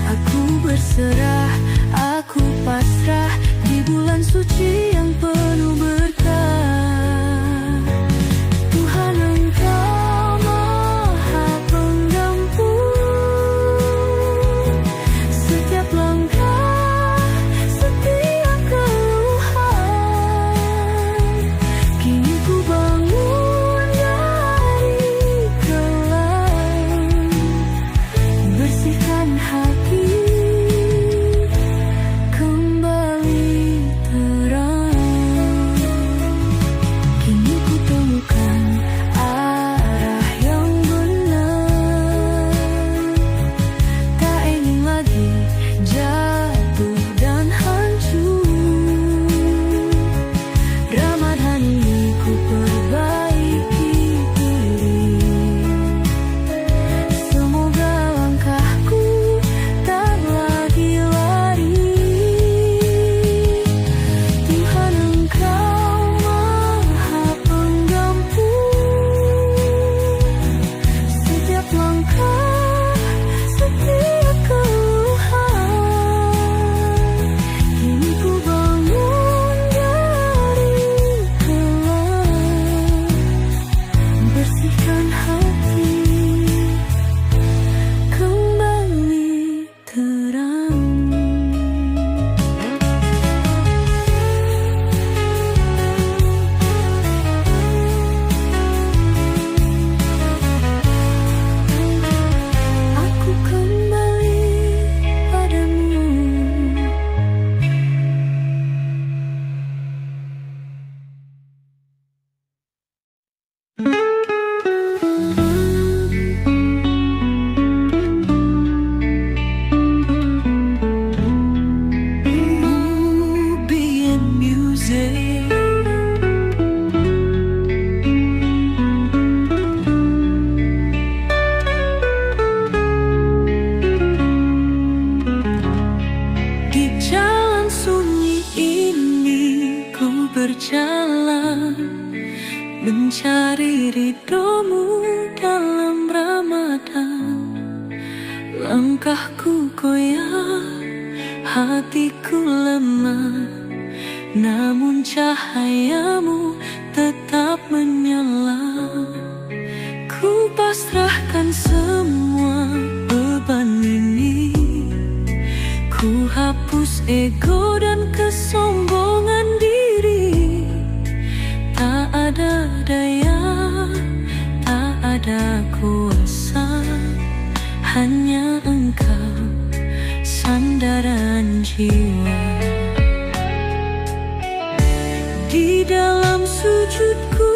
Aku berserah, aku pasrah di bulan suci yang penuh berkah. Tuhan, Engkau Maha Pengampun, setiap langkah, setiap keluhan. Kini ku bangun dari kelam, bersihkan hati, kembali terang. Kini ku temukan arah yang benar, tak ingin lagi jatuh dan hancur. Ramadan ini ku perbaiki diri, semoga langkahku tak lagi lari. Tuhan, Engkau Maha Pengampun, setiap langkah, setiap keluhan. Kini ku bangun dari kelam, bersihkan hati, kembali terang. Aku kembali padamu. Be in music. Di jalan sunyi ini ku berjalan, mencari ridhomu dalam Ramadan. Langkahku goyah, hatiku lemah, namun cahayamu tetap menyala. Ku pasrahkan semua beban ini, ku hapus ego dan kesombongan diri. Tak ada daya, tak ada kuasa, hanya Engkau sandaran jiwa. Di dalam sujudku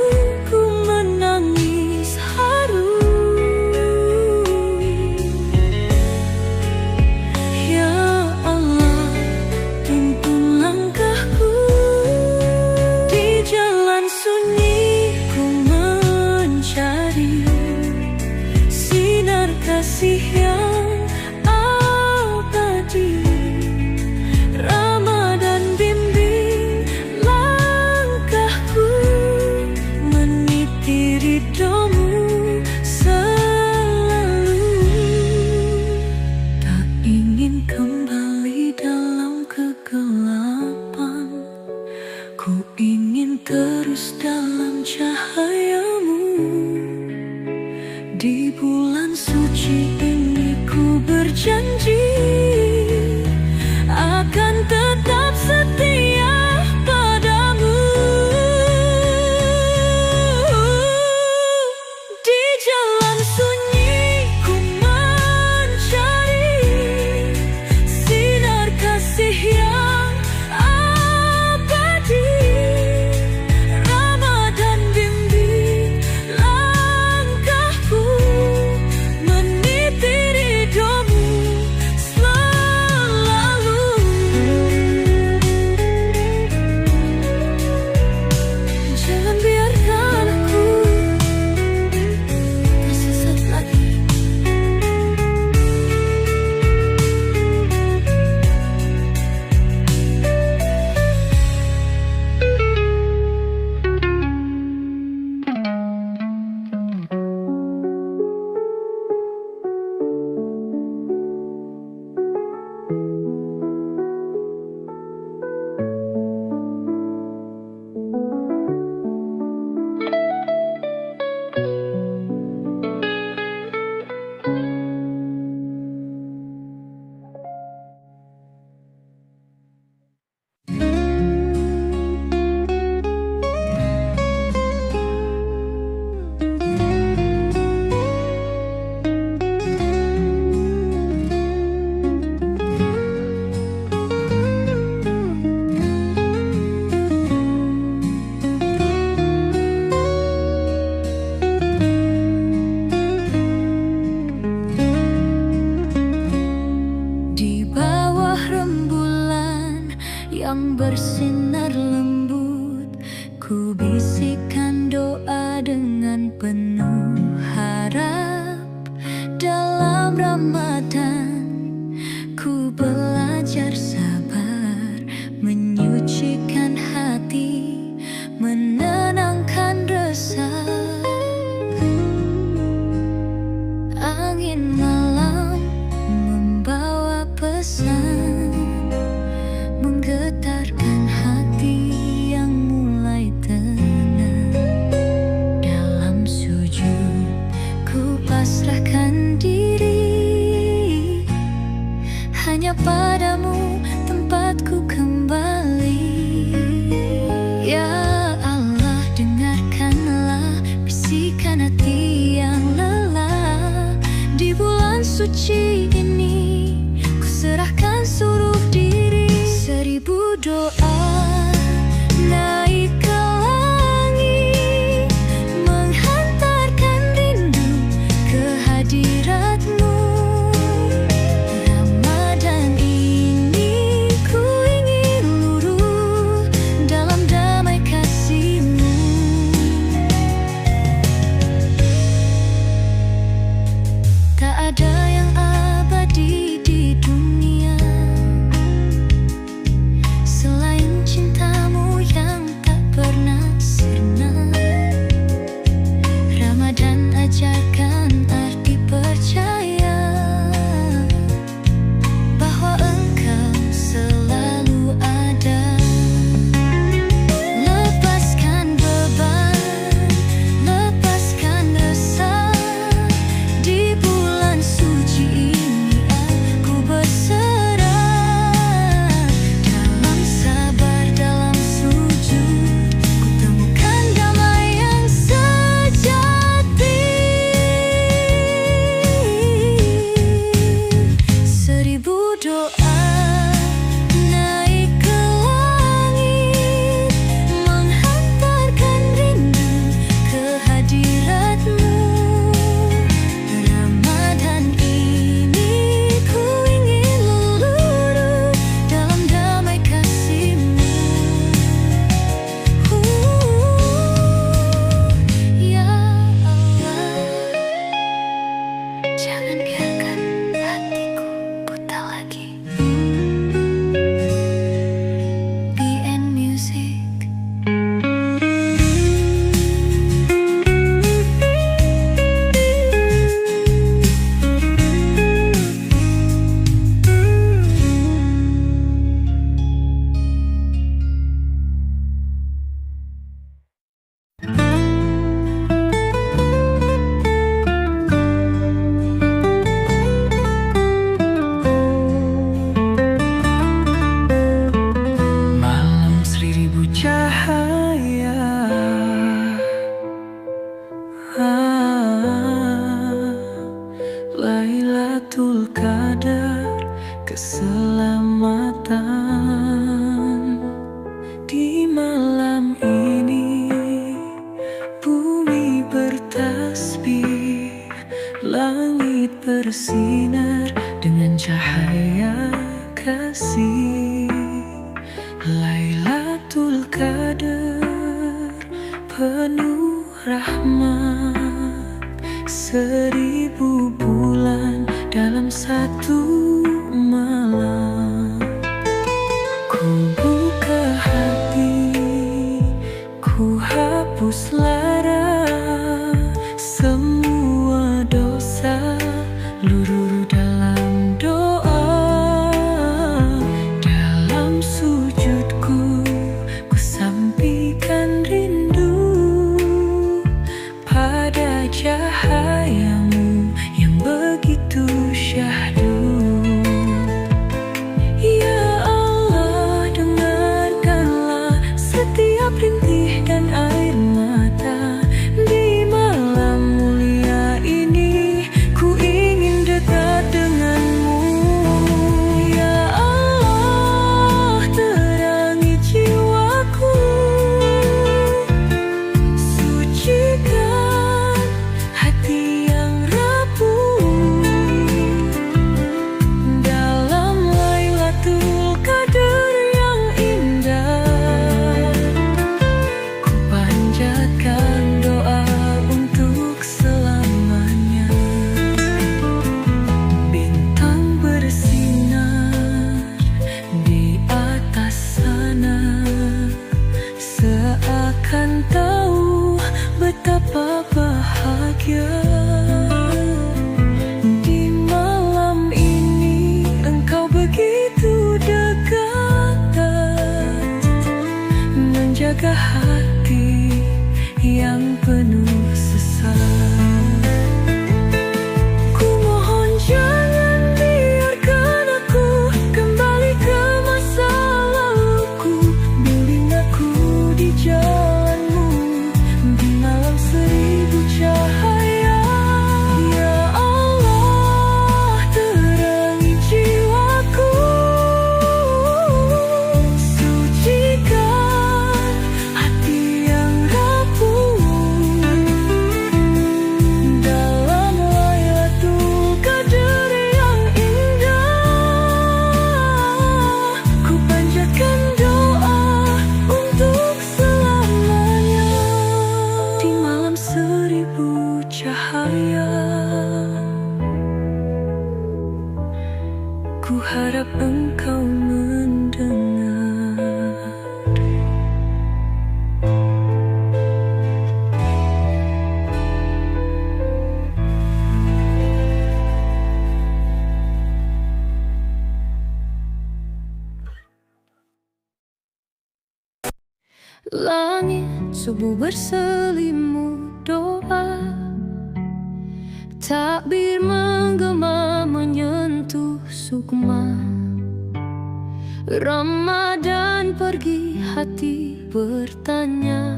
ku menangis haru. Ya Allah, tuntun langkahku. Di jalan sunyi ku mencari sinar kasih yang abadi. Ramadan bimbing langkahku, meniti ridhomu selalu. Tak ingin kembali dalam kegelapan, ku ingin terus dalam cahayamu. berjanji akan tetap setia padamu. Di jalan sunyi ku mencari sinar kasih yang abadi. Ramadan bimbing langkahku, meniti ridhomu selalu. Jangan biarkan aku tersesat lagi. Di bawah rembulan yang bersinar lembut, ku bisikan doa dengan penuh harap. Dalam Ramadan ku belajar sabar, menyucikan hati, menenangkan resah. Angin malam membawa pesan, menggetarkan hati yang mulai tenang. Dalam sujud ku pasrahkan diri, hanya padamu tempatku kembali. Ya Allah, dengarkanlah bisikan hati yang lelah. Di bulan suci ini ku serahkan seluruh diri. 1000 doa naik ke langit, menghantarkan rindu ke hadiratmu. Ramadan ini ku ingin luruh dalam damai kasih-Mu. Tak ada yang abadi Langit bersinar dengan cahaya kasih. Lailatul Qadar penuh rahmat. 1000 bulan dalam satu malam. Ku buka hati, ku hapus lara, semua dosa luruh dalam doa. Dalam sujudku ku sampaikan rindu pada cahayamu yang begitu syahdu. Ya Allah, dengarkanlah setiap rintih dan air mata. Di malam mulia ini ku ingin dekat denganmu. Ya Allah, terangi jiwaku, sucikan hati yang rapuh. Dalam Lailatul Qadar yang indah, ku panjatkan doa untuk selamanya. Bintang bersinar di atas sana, seakan tahu betapa bahagia. Di malam ini engkau begitu dekat, menjaga hati yang penuh sesat. Ku mohon jangan biarkan aku kembali ke masa laluku. Bimbing aku di jalanmu di malam 1000 cahaya. Ya Allah, terangi jiwaku, sucikan hati yang rapuh. Dalam Lailatul Qadar yang indah, ku panjatkan doa untuk selamanya. Di malam 1000 cahaya, ku harap engkau mendengar. Langit subuh berselimut doa, takbir menggema menyentuh sukma. Ramadan pergi, hati bertanya,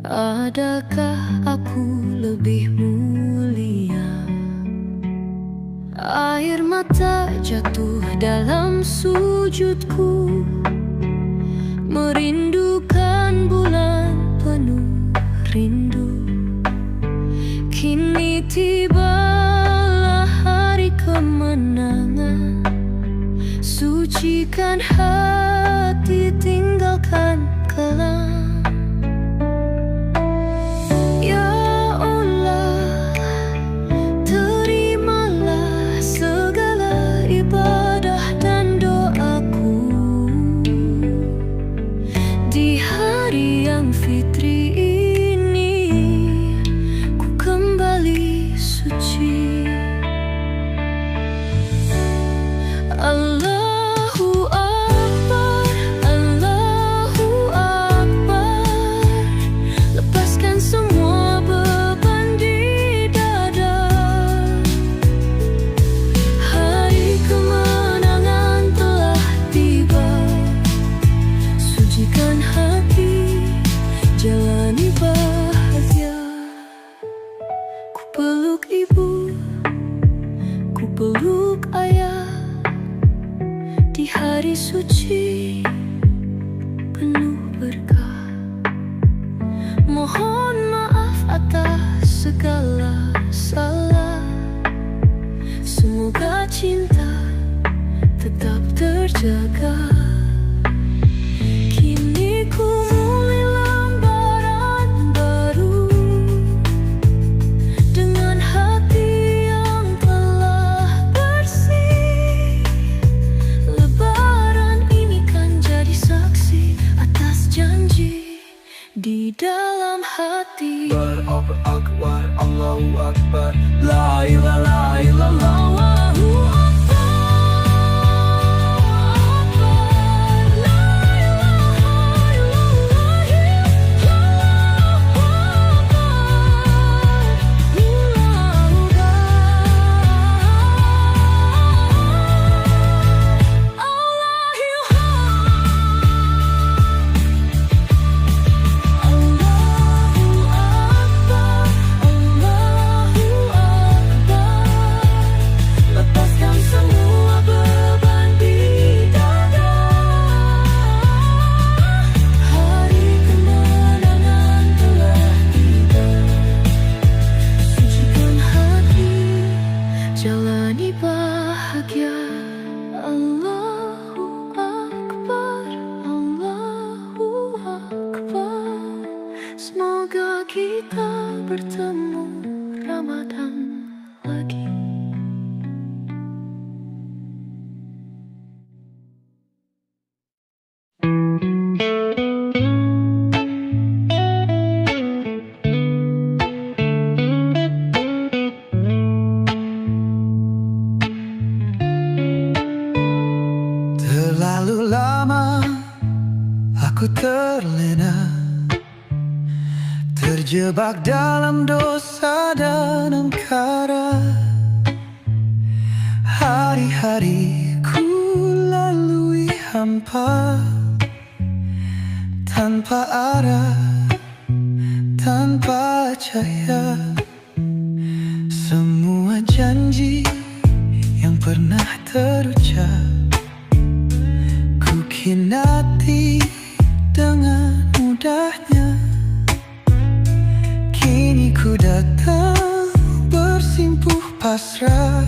adakah aku lebih mulia? Air mata jatuh dalam sujudku, merindukan bulan penuh rindu. Kini tibalah hari kemenangan, sucikan hati, tinggalkan kelam. Ya Allah, terimalah segala ibadah dan doaku. Di hari yang fitri ini, ku kembali suci. Allahu Akbar, Allahu Akbar. Lepaskan semua beban di dada. Hari kemenangan telah tiba, sucikan hati, jalani bahagia. Ku peluk ibu, ku peluk ayah. Di hari suci penuh berkah, mohon maaf atas segala salah. Semoga cinta tetap terjaga. Kini ku mulai lembaran baru dengan hati yang telah bersih. Lebaran ini kan jadi saksi atas janji di dalam hati. Akbar, Allahu Akbar, la ilaha illallah. Jalani bahagia. Allahu Akbar, Allahu Akbar. Semoga kita bertemu Ramadan lagi. Terlalu lama aku terlena, terjebak dalam dosa dan angkara. Hari-hari ku lalui hampa, tanpa arah, tanpa cahaya. Semua janji yang pernah terucap ku khianati dengan mudahnya. Kini ku datang bersimpuh pasrah,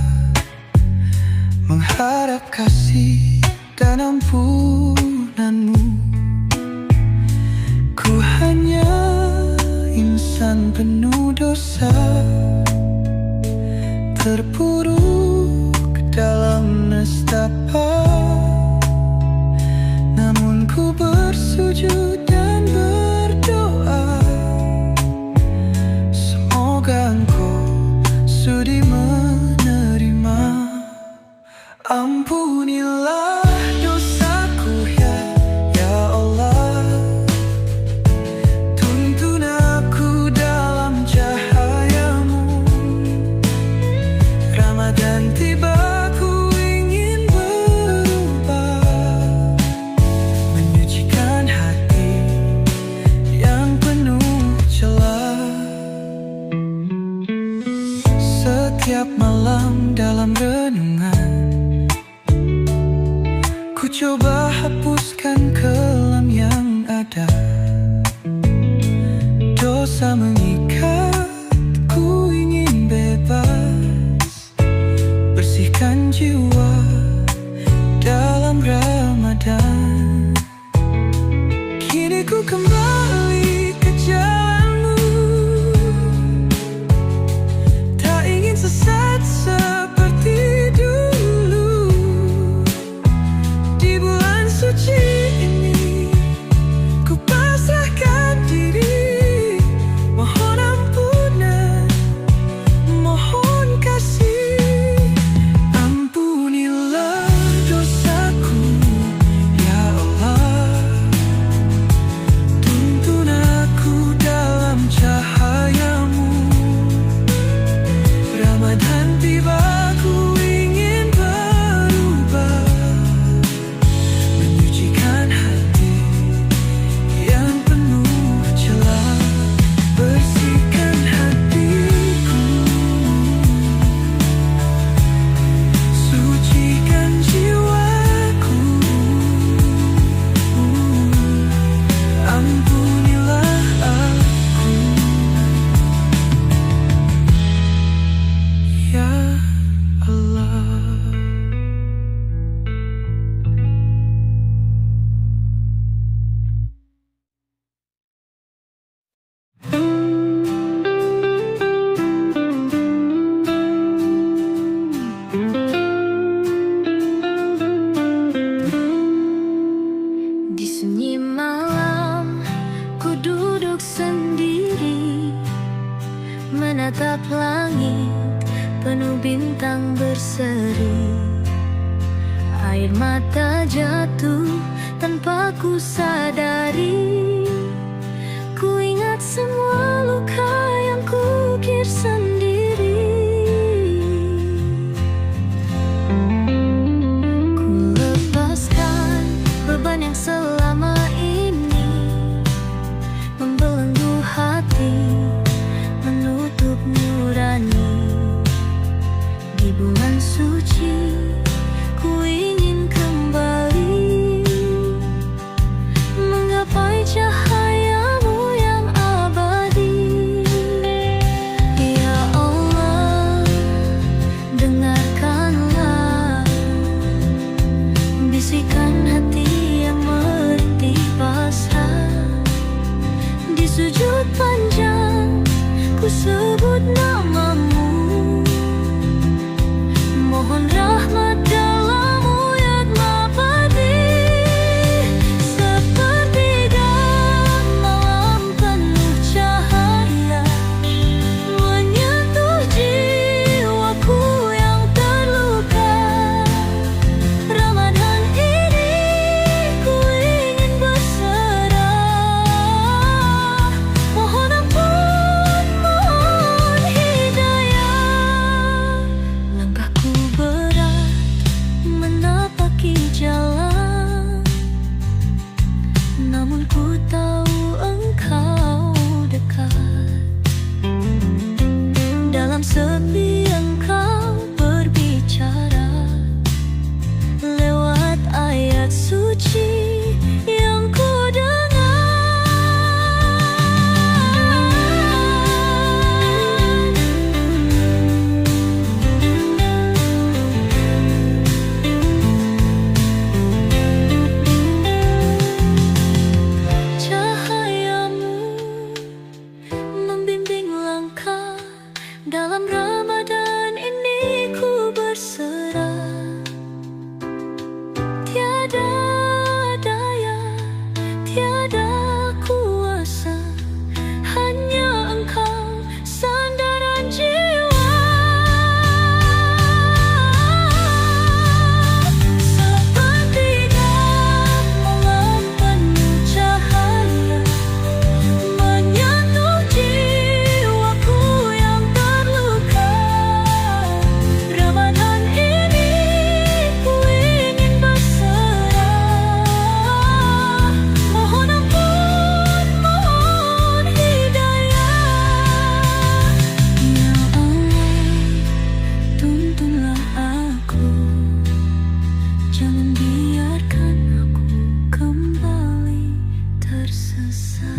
mengharap kasih dan ampunanmu. Ku hanya insan penuh dosa, terpuruk dalam nestapa. Namun ku bersujud dan berdoa, semoga engkau sudi menerima. Ampunilah dosaku ya Allah, tuntun aku dalam cahayamu. Ramadan tiba, ku ingin berubah, menyucikan hati yang penuh celah. Setiap malam dalam renungan, ku coba hapuskan kelam yang ada. Dosa mengikat, ku ingin bebas, bersihkan jiwa dalam Ramadan. Kini ku kembali ke jalanmu, tak ingin sesat seperti dulu. Di bulan menatap langit penuh bintang berseri. Air mata jatuh tanpa ku sadari. Ku ingat semua luka yang ku ukir sendiri. Ku lepaskan beban yang selama ini membelenggu hati, menutup nurani. Di bulan suci ku ingin kembali menggapai cahayamu yang abadi. Ya Allah, dengarkanlah bisikan hati yang merintih pasrah. Di sujud panjang ku sebut namamu, mohon rahmat dalam uyatmu abadi. Sepertiga malam penuh cahaya menyentuh jiwaku yang terluka. Ramadan ini ku ingin berserah. Mohon ampun, mohon hidayah. Langkahku berat menapaki jalan, namun ku tahu engkau dekat. Dalam sepi engkau berbicara lewat ayat suci yang ku cahayamu membimbing langkah. Dalam Ramadan ini ku berserah. Tiada daya, tiada kuasa, hanya engkau sandaran jiwa. Sepertiga malam penuh cahaya menyentuh jiwaku yang terluka. Ramadan ini ku ingin berserah. Mohon ampun, mohon hidayah. Ya Allah, tuntunlah aku, jangan biarkan aku kembali tersesat.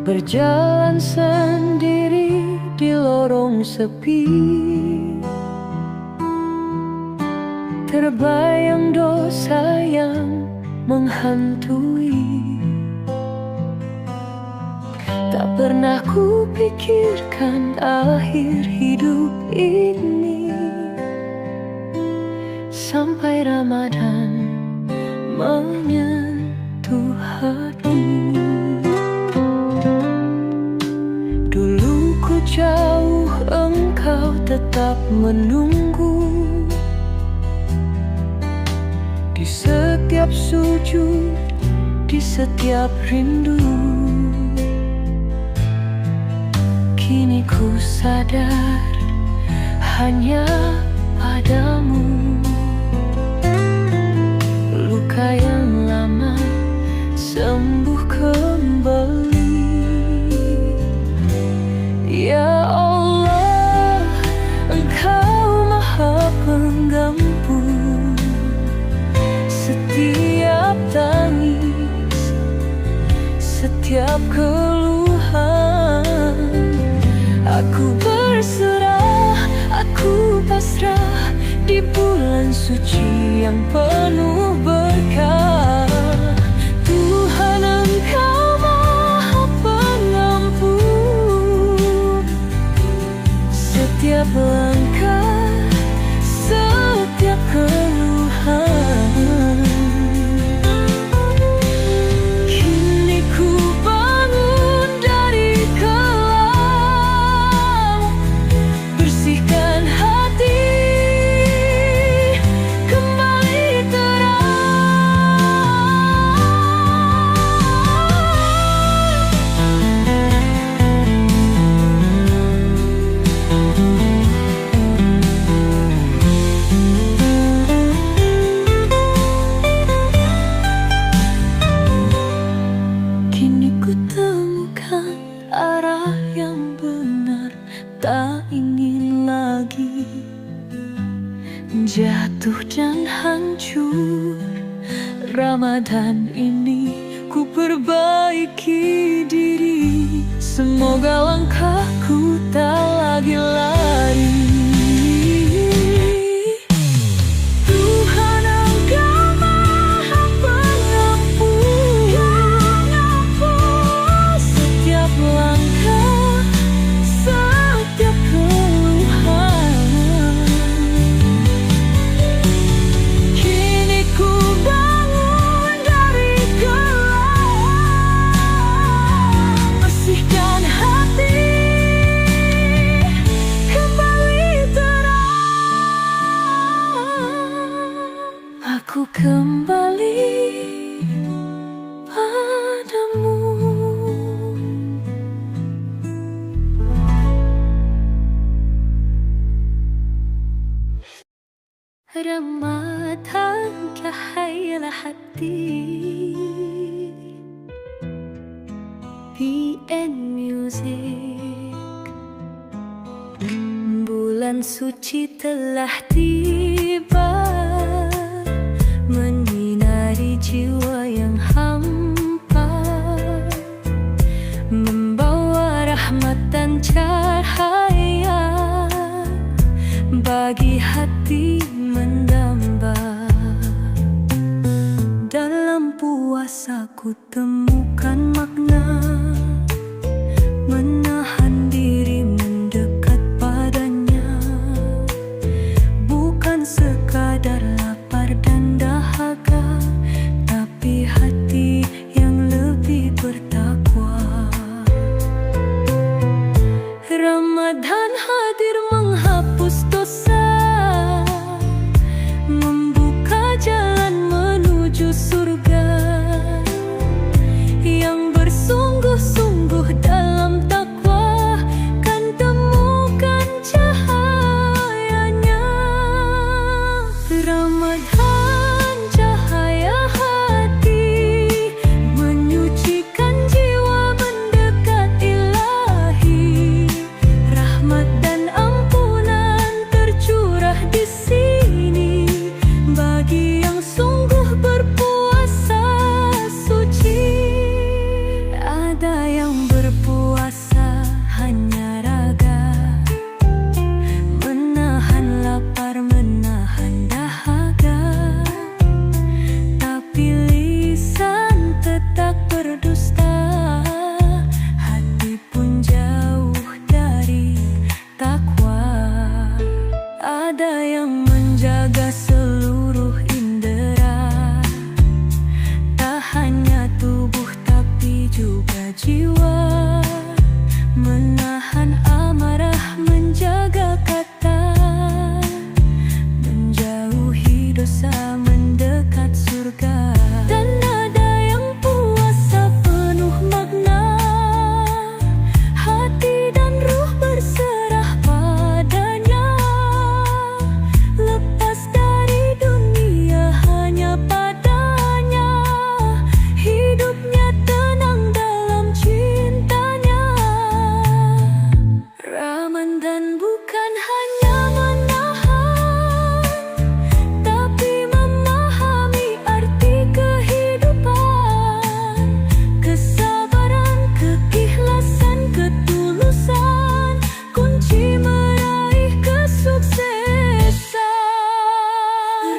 Berjalan sendiri di lorong sepi, terbayang dosa yang menghantui. Tak pernah ku pikirkan akhir hidup ini, sampai Ramadan menyentuh hati. Dulu ku jauh, engkau tetap menunggu. Di setiap sujud, di setiap rindu. Kini ku sadar hanya padamu. Luka yang lama sembuh kembali. Ya Allah, Engkau Maha Penggampun setiap tangis, setiap keluhan. Aku berserah, aku pasrah di bulan suci yang penuh berkah. Tuhan Ramadan ini ku perbaiki diri. Semoga langkahku tak lagi lari. Tuhan Engkau Maha Pengampun, setiap langkah, setiap keluhan. Kini ku bangun dari gelap, bersihkan hati, kembali terang. Aku kembali padamu. Ramadan cahaya hati, PN Music. Bulan suci telah tiba, menyinari jiwa yang hampa, membawa rahmat dan cahaya bagi hati mendamba. Dalam puasa ku temukan makna, menahan diri mendekat padanya, bukan sekadar lapar dan dahaga, tapi hati yang lebih bertakwa. Ramadan hadir menghapus dosa, membuka jalan menuju surga. Yang bersungguh-sungguh dalam takwa kan temukan cahayanya. Ramadan cahaya hati, menyucikan jiwa mendekat ilahi. Rahmat dan ampunan tercurah di sini bagi yang sungguh berpuasa suci. Ada yang berpuasa hanya raga, menahan lapar, menahan dahaga, tapi lisan tetap berdusta, hati pun jauh dari takwa. Ada yang menjaga seluruh indera, tak hanya tubuh tapi juga jiwa, menahan amarah, menjaga kata, menjauhi dosa, mendekat surga. Dan ada yang puasa penuh makna, hati dan ruh berserah padanya, lepas dari dunia hanya padanya, hidupnya tenang dalam cintanya. Ramadan bukan hanya menahan, tapi memahami arti kehidupan, kesabaran, keikhlasan, ketulusan, kunci meraih kesuksesan.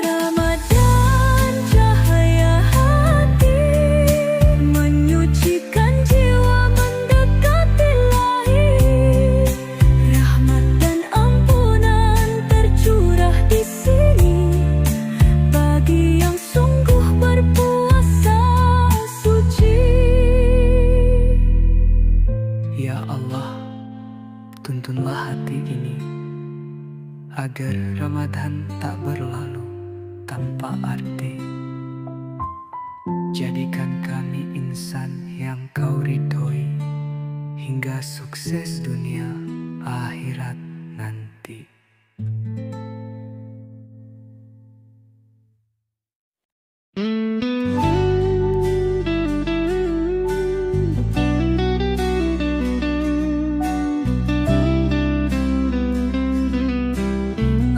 Ramadan cahaya hati, menyucikan jiwa mendekat ilahi. Rahmat dan ampunan tercurah di sini bagi yang sungguh berpuasa suci. Ya Allah, tuntunlah hati ini, agar Ramadan tak berlalu tanpa arti. Jadikan kami insan yang Kau ridhoi, hingga sukses dunia akhirat nanti.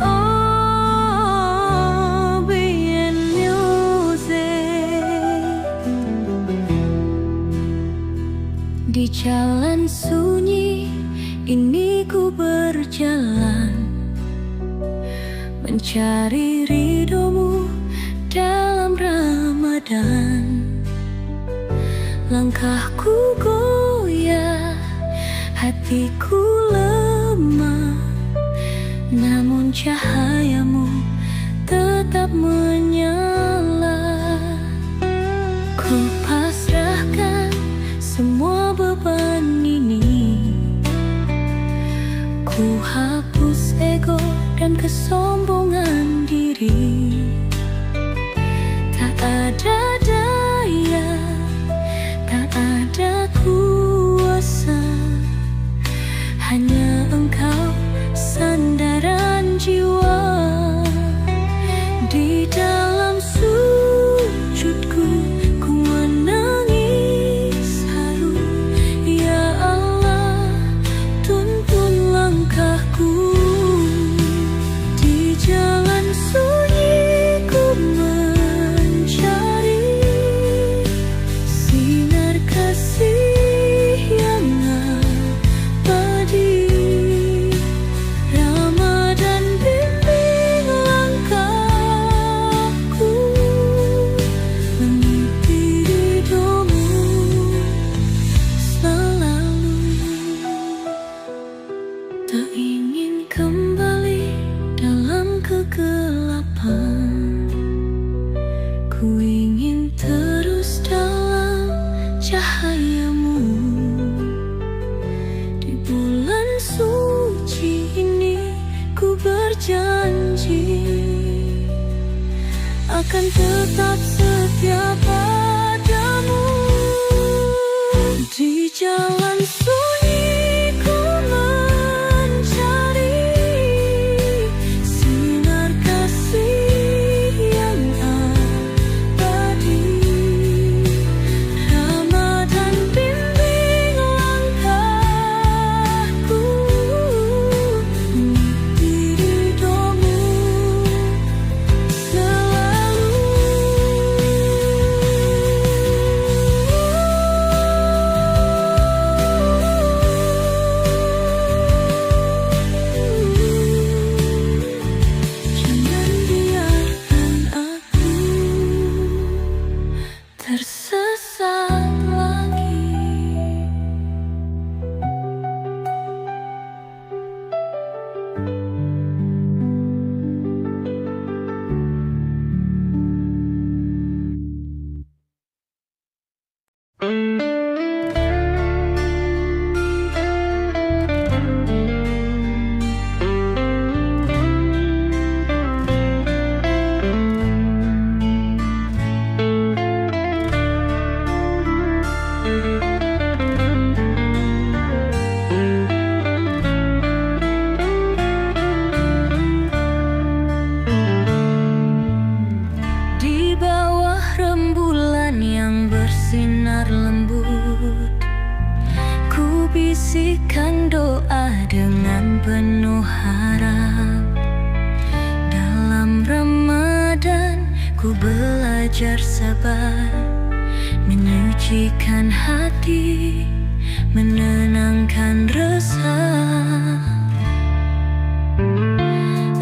Oh, BN Music. Di jalan sunyi ini ku berjalan, mencari ridhomu dalam Ramadan. Langkahku goyah, hatiku lemah, namun cahayamu tetap menyala. Ku pasrahkan semua beban ini, ku hapus ego dan kesombongan diri. Tak ada daya, tak ada kuasa, hanya Engkau sandaran jiwa. Di dalam sujudku ku menangis haru, ya Allah tuntun langkahku. Di jalan sunyi ku mencari sinar kasih yang abadi. Ramadan bimbing langkahku, mengikuti ridhomu selalu. Tak ingin kembali dalam kegelapan, ku ingin terus dalam cahayamu. Di bulan suci ini ku berjanji akan tetap setia padamu. Di jalan sunyi ku mencari sinar kasih yang abadi. Ramadan bimbing langkahku, mengikuti ridhomu selalu. Jangan biarkan aku tersesat lagi. Di bawah rembulan yang bersinar lembut, ku bisikkan doa dengan penuh harap. Dalam Ramadan ku belajar sabar, menyucikan hati, menenangkan resah.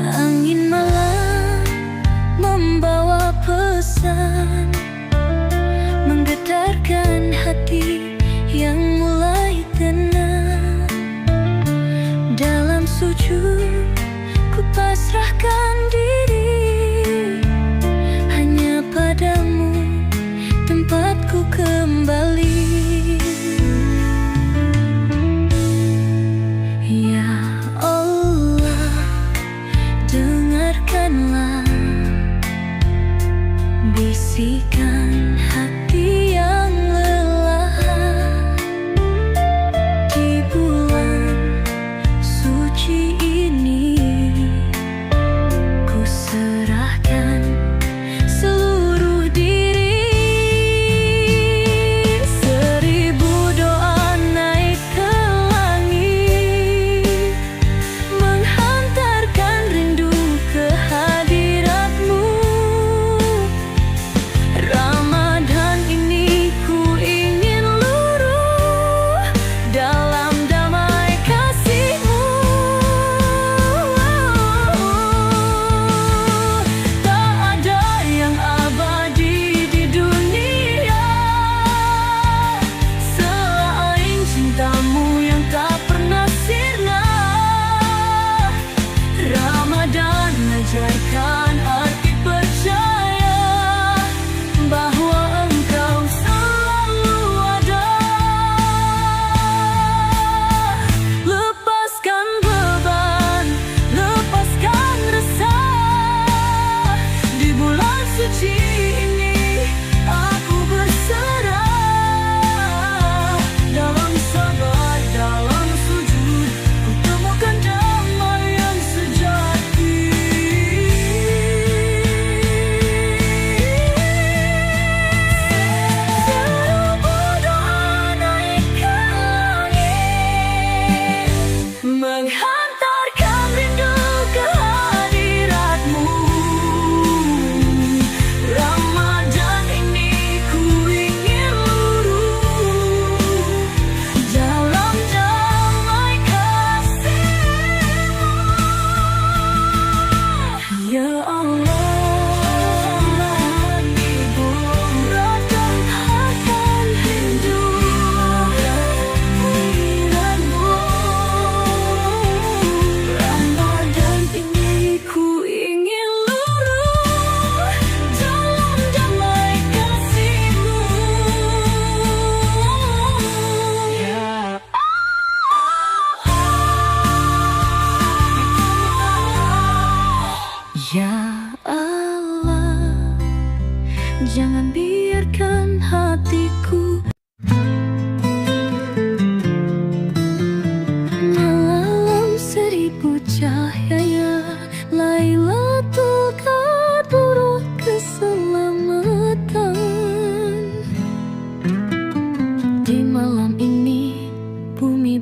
Angin malam membawa pesan, menggetarkan hati yang mulai tenang. Dalam sujud ku pasrahkan diri, hanya padamu tempatku kembali.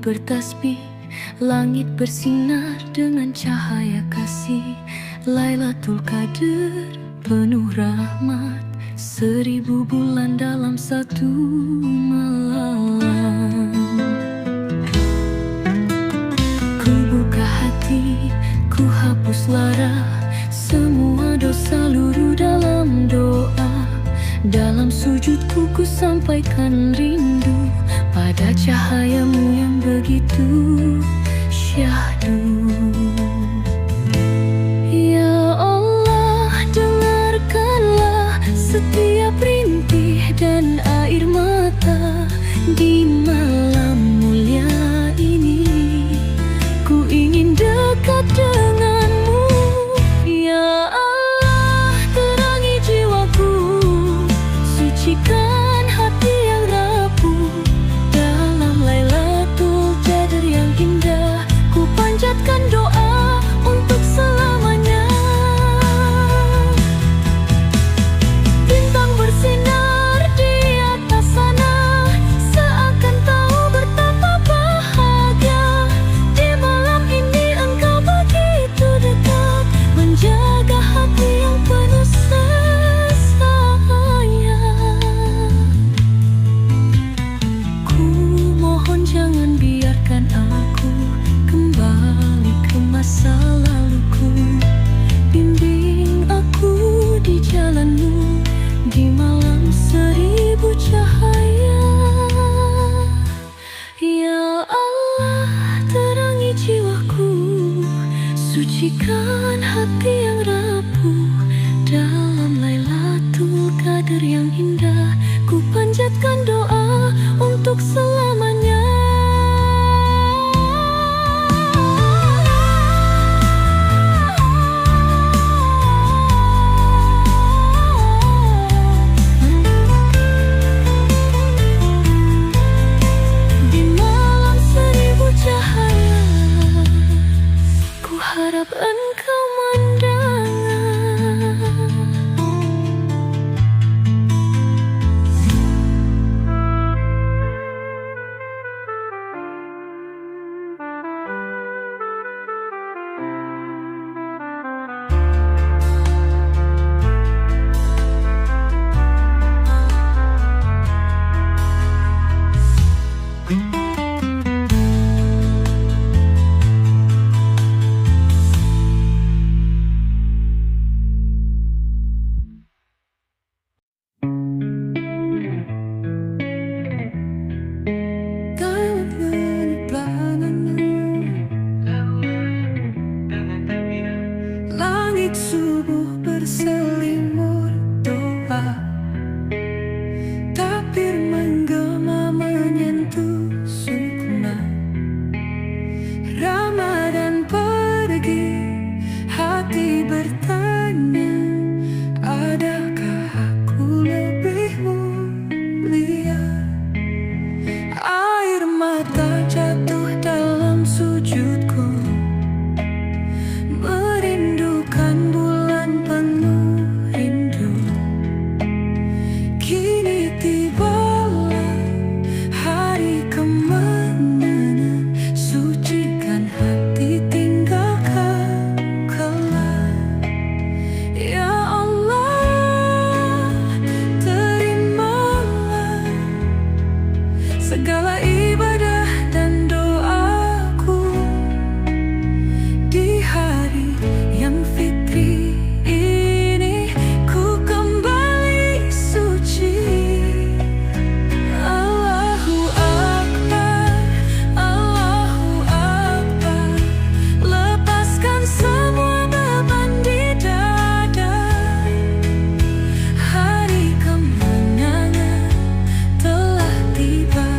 bertasbih, langit bersinar dengan cahaya kasih. Lailatul Qadar penuh rahmat, 1000 bulan dalam satu malam. Ku buka hati, ku hapus lara, semua dosa luruh dalam doa. Dalam sujudku ku sampaikan rindu pada cahayamu yang begitu syahdu. Ya Allah, dengarkanlah setiap rintih dan air mata di malam mulia ini. Ku ingin dekat denganmu. Ya Allah, terangi jiwaku, sucikan hati yang rapuh. Dalam Lailatul Qadar yang indah, ku panjatkan doa untuk selamanya. Bintang bersinar di atas sana, seakan tahu betapa bahagia. Di malam ini engkau begitu dekat, menjaga hati yang penuh sayang. Ku mohon jangan biarkan aku kembali ke masa laluku. Bimbing aku di jalanmu di malam 1000 cahaya. Ya Allah, terangi jiwaku, sucikan hati yang rapuh. Dalam Lailatul Qadar yang indah, ku panjatkan doa untuk selamanya. Di malam 1000 cahaya, ku harap engkau mendengar. Langit subuh berselimut doa, takbir menggema menyentuh sukma. Ramadan pergi, hati bertanya, adakah aku lebih mulia? Air mata jatuh dalam sujudku, merindukan bulan penuh rindu. Kini tibalah hari kemenangan, sucikan hati, tinggalkan kelam. Ya Allah, terimalah segala ibadah dan doaku di hari yang fitri ini. Ku kembali suci. Allahu Akbar, Allahu Akbar. Lepaskan semua beban di dada. Hari kemenangan telah tiba.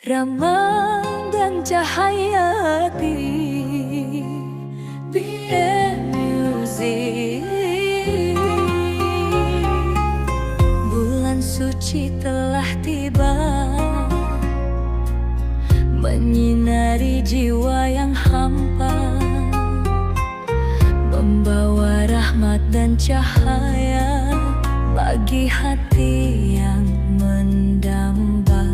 Ramah dan cahaya hati. BM Music. Bulan suci telah tiba, menyinari jiwa yang hampa, membawa rahmat dan cahaya bagi hati yang mendamba.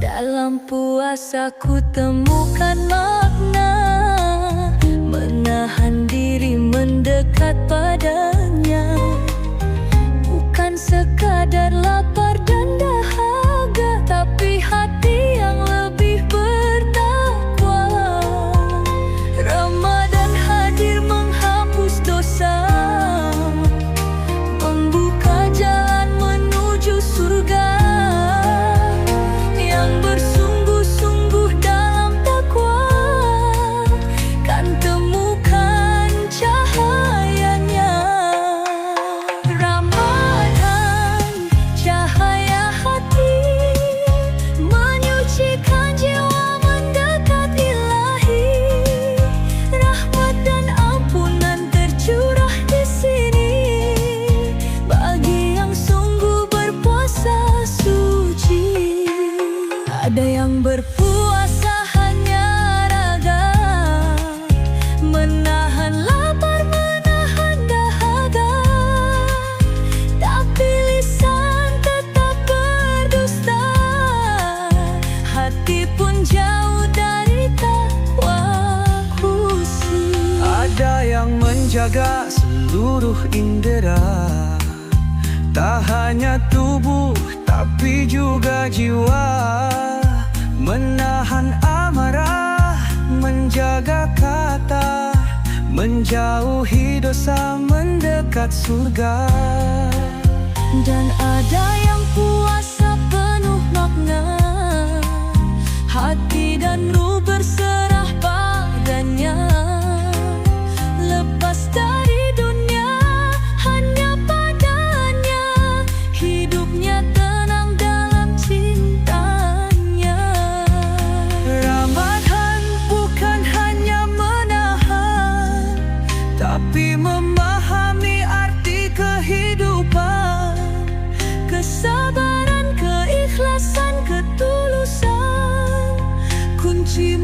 Dalam puasa ku temukan makna, menahan diri mendekat padanya, bukan sekadar lapar dan dahaga, tapi hati yang lebih bertakwa. Ramadan hadir menghapus dosa, membuka jalan menuju surga. Yang bersungguh-sungguh dalam takwa kan temukan cahayanya. Ramadan, cahaya hati, menyucikan jiwa mendekat Ilahi. Rahmat dan ampunan tercurah di sini bagi yang sungguh berpuasa suci. Ada yang berpuasa hanya raga, menahan lapar, menahan dahaga, tapi lisan tetap berdusta, hati pun jauh dari takwa khusyuk. Ada yang menjaga seluruh indera, tak hanya tubuh tapi juga jiwa, menahan amarah, menjaga kata, menjauhi dosa, mendekat surga. Dan ada yang puasa penuh makna, hati dan ruh berserah padanya, lepas dari dunia hanya padanya, hidupnya tenang dalam cintanya. Ramadan bukan hanya menahan, tapi memahami arti kehidupan, Kesabaran, keikhlasan, ketulusan, kunci